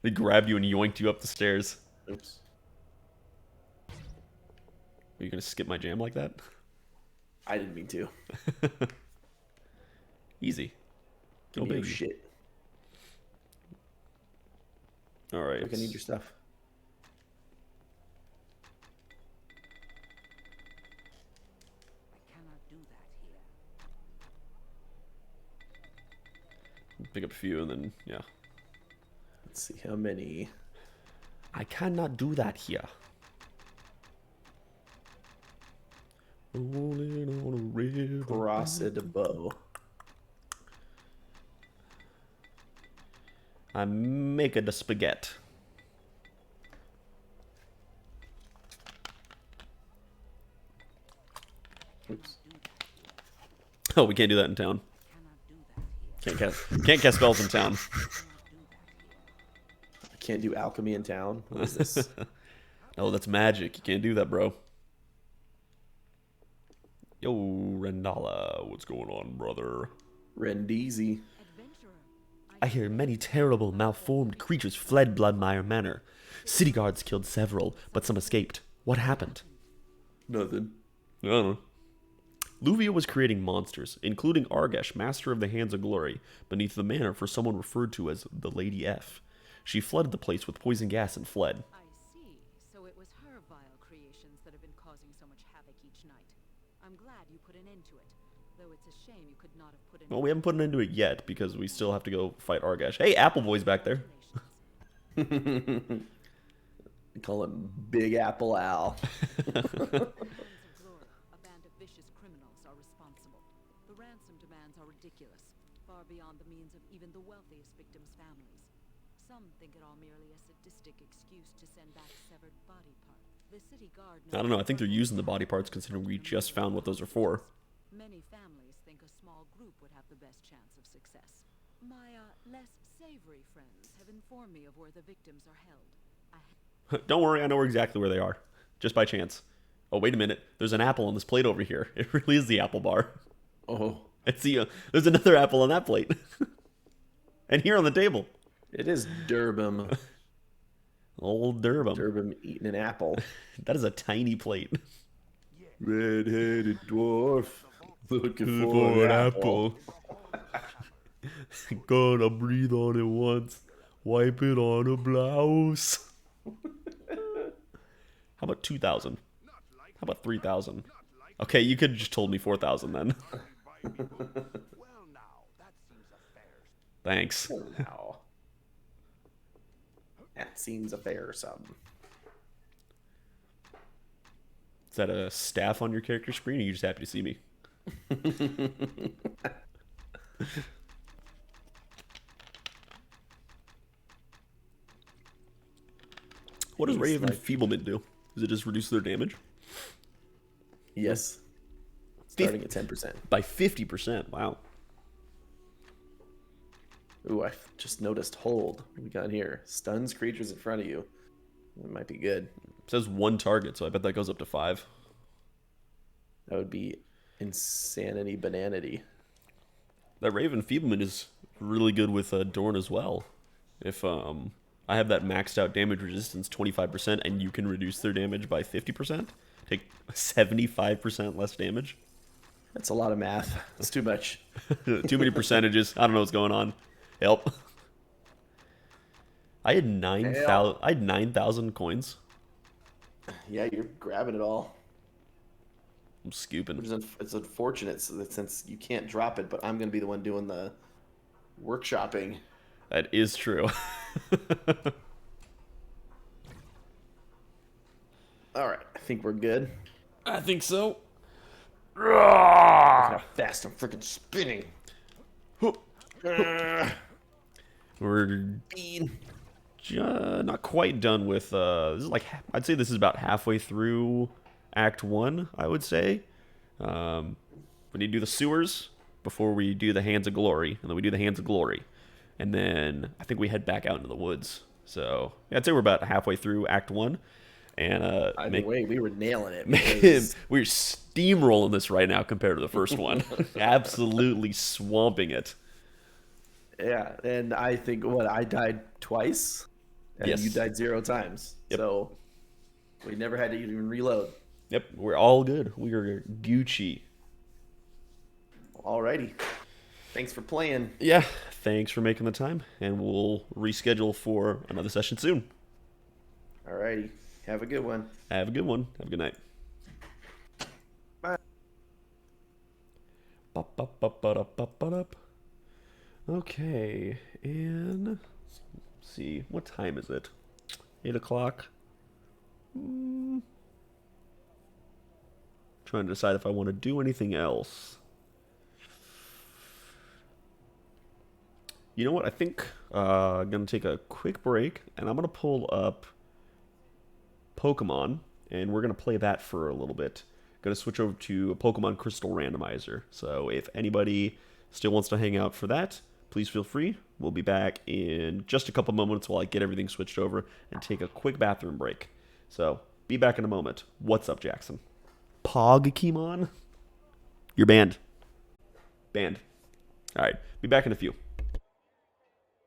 They grabbed you and yoinked you up the stairs. Oops. Are you gonna skip my jam like that? I didn't mean to. Easy. Give me your shit. All right. Look, I need your stuff. Pick up a few and then, yeah. Let's see how many. I cannot do that here. Rolling on a river. Crossed bow. I make it a spaghetti. Oops. Oh, we can't do that in town. Can't cast spells in town. I can't do alchemy in town. What is this? Oh, that's magic. You can't do that, bro. Yo, Rendala, what's going on, brother? Rendeezy. I hear many terrible, malformed creatures fled Bloodmire Manor. City guards killed several, but some escaped. What happened? Nothing. I don't know. Luvia was creating monsters, including Argesh, master of the Hands of Glory, beneath the manor for someone referred to as the Lady F. She flooded the place with poison gas and fled. I see. So it was her vile creations that have been causing so much havoc each night. I'm glad you put an end to it, though it's a shame you could not have put an Well, we haven't put an end to it yet, because we still have to go fight Argesh. Hey, Apple Boy's back there. We call him Big Apple Al. A band of vicious criminals are responsible. The ransom demands are ridiculous, far beyond the means of even the wealthiest victims' families. Some think it all merely a sadistic excuse to send back severed body parts. The city guard. I don't know, I think they're using the body parts considering we just found what those are for. Many families think a small group would have the best chance of success. My less savory friends have informed me of where the victims are held. Don't worry, I know exactly where they are. Just by chance. Oh, wait a minute. There's an apple on this plate over here. It really is the apple bar. Oh. I see. There's another apple on that plate. And here on the table. It is Durbum. Old Durbum. Durbum eating an apple. That is a tiny plate. Red-headed dwarf looking for an apple. Gonna breathe on it once. Wipe it on a blouse. How about 2,000? How about 3,000? Okay, you could have just told me 4,000 then. Thanks. Wow. That seems a fair sum. Is that a staff on your character screen, or are you just happy to see me? What does He's Ray of like- Enfeeblement do? Does it just reduce their damage? Yes. Starting at 10%. By 50%. Wow. Ooh, I just noticed hold. What we got here? Stuns creatures in front of you. That might be good. It says 1 target, so I bet that goes up to 5. That would be insanity bananity. That Ray of Enfeeblement is really good with Dorn as well. If I have that maxed out damage resistance 25%, and you can reduce their damage by 50%, take 75% less damage. That's a lot of math. That's too much. Too many percentages. I don't know what's going on. Help. I had 9,000. I had 9,000 coins. Yeah, you're grabbing it all. I'm scooping. It's unfortunate since you can't drop it, but I'm going to be the one doing the workshopping. That is true. All right, I think we're good. I think so. Look how fast I'm freaking spinning. We're not quite done with. This is like, I'd say this is about halfway through Act 1, I would say. We need to do the sewers before we do the Hands of Glory, and then we do the Hands of Glory. And then I think we head back out into the woods. So yeah, I'd say we're about halfway through Act 1. And Either way, we were nailing it. Because... we're steamrolling this right now compared to the first one. Absolutely swamping it. Yeah, and I think, I died twice, and Yes. you died 0 times. Yep. So we never had to even reload. Yep, we're all good. We are Gucci. Alrighty. Thanks for playing. Yeah, thanks for making the time, and we'll reschedule for another session soon. Alrighty. Have a good one. Have a good one. Have a good night. Bye. Ba-ba-ba-ba-da-ba-ba-da. Okay, and let's see, what time is it? 8 o'clock. Trying to decide if I want to do anything else. You know what? I think I'm going to take a quick break, and I'm going to pull up Pokemon, and we're going to play that for a little bit. Going to switch over to a Pokemon Crystal Randomizer. So if anybody still wants to hang out for that, please feel free. We'll be back in just a couple moments while I get everything switched over and take a quick bathroom break. So be back in a moment. What's up, Jackson? Pogkemon? You're banned. Banned. All right. Be back in a few.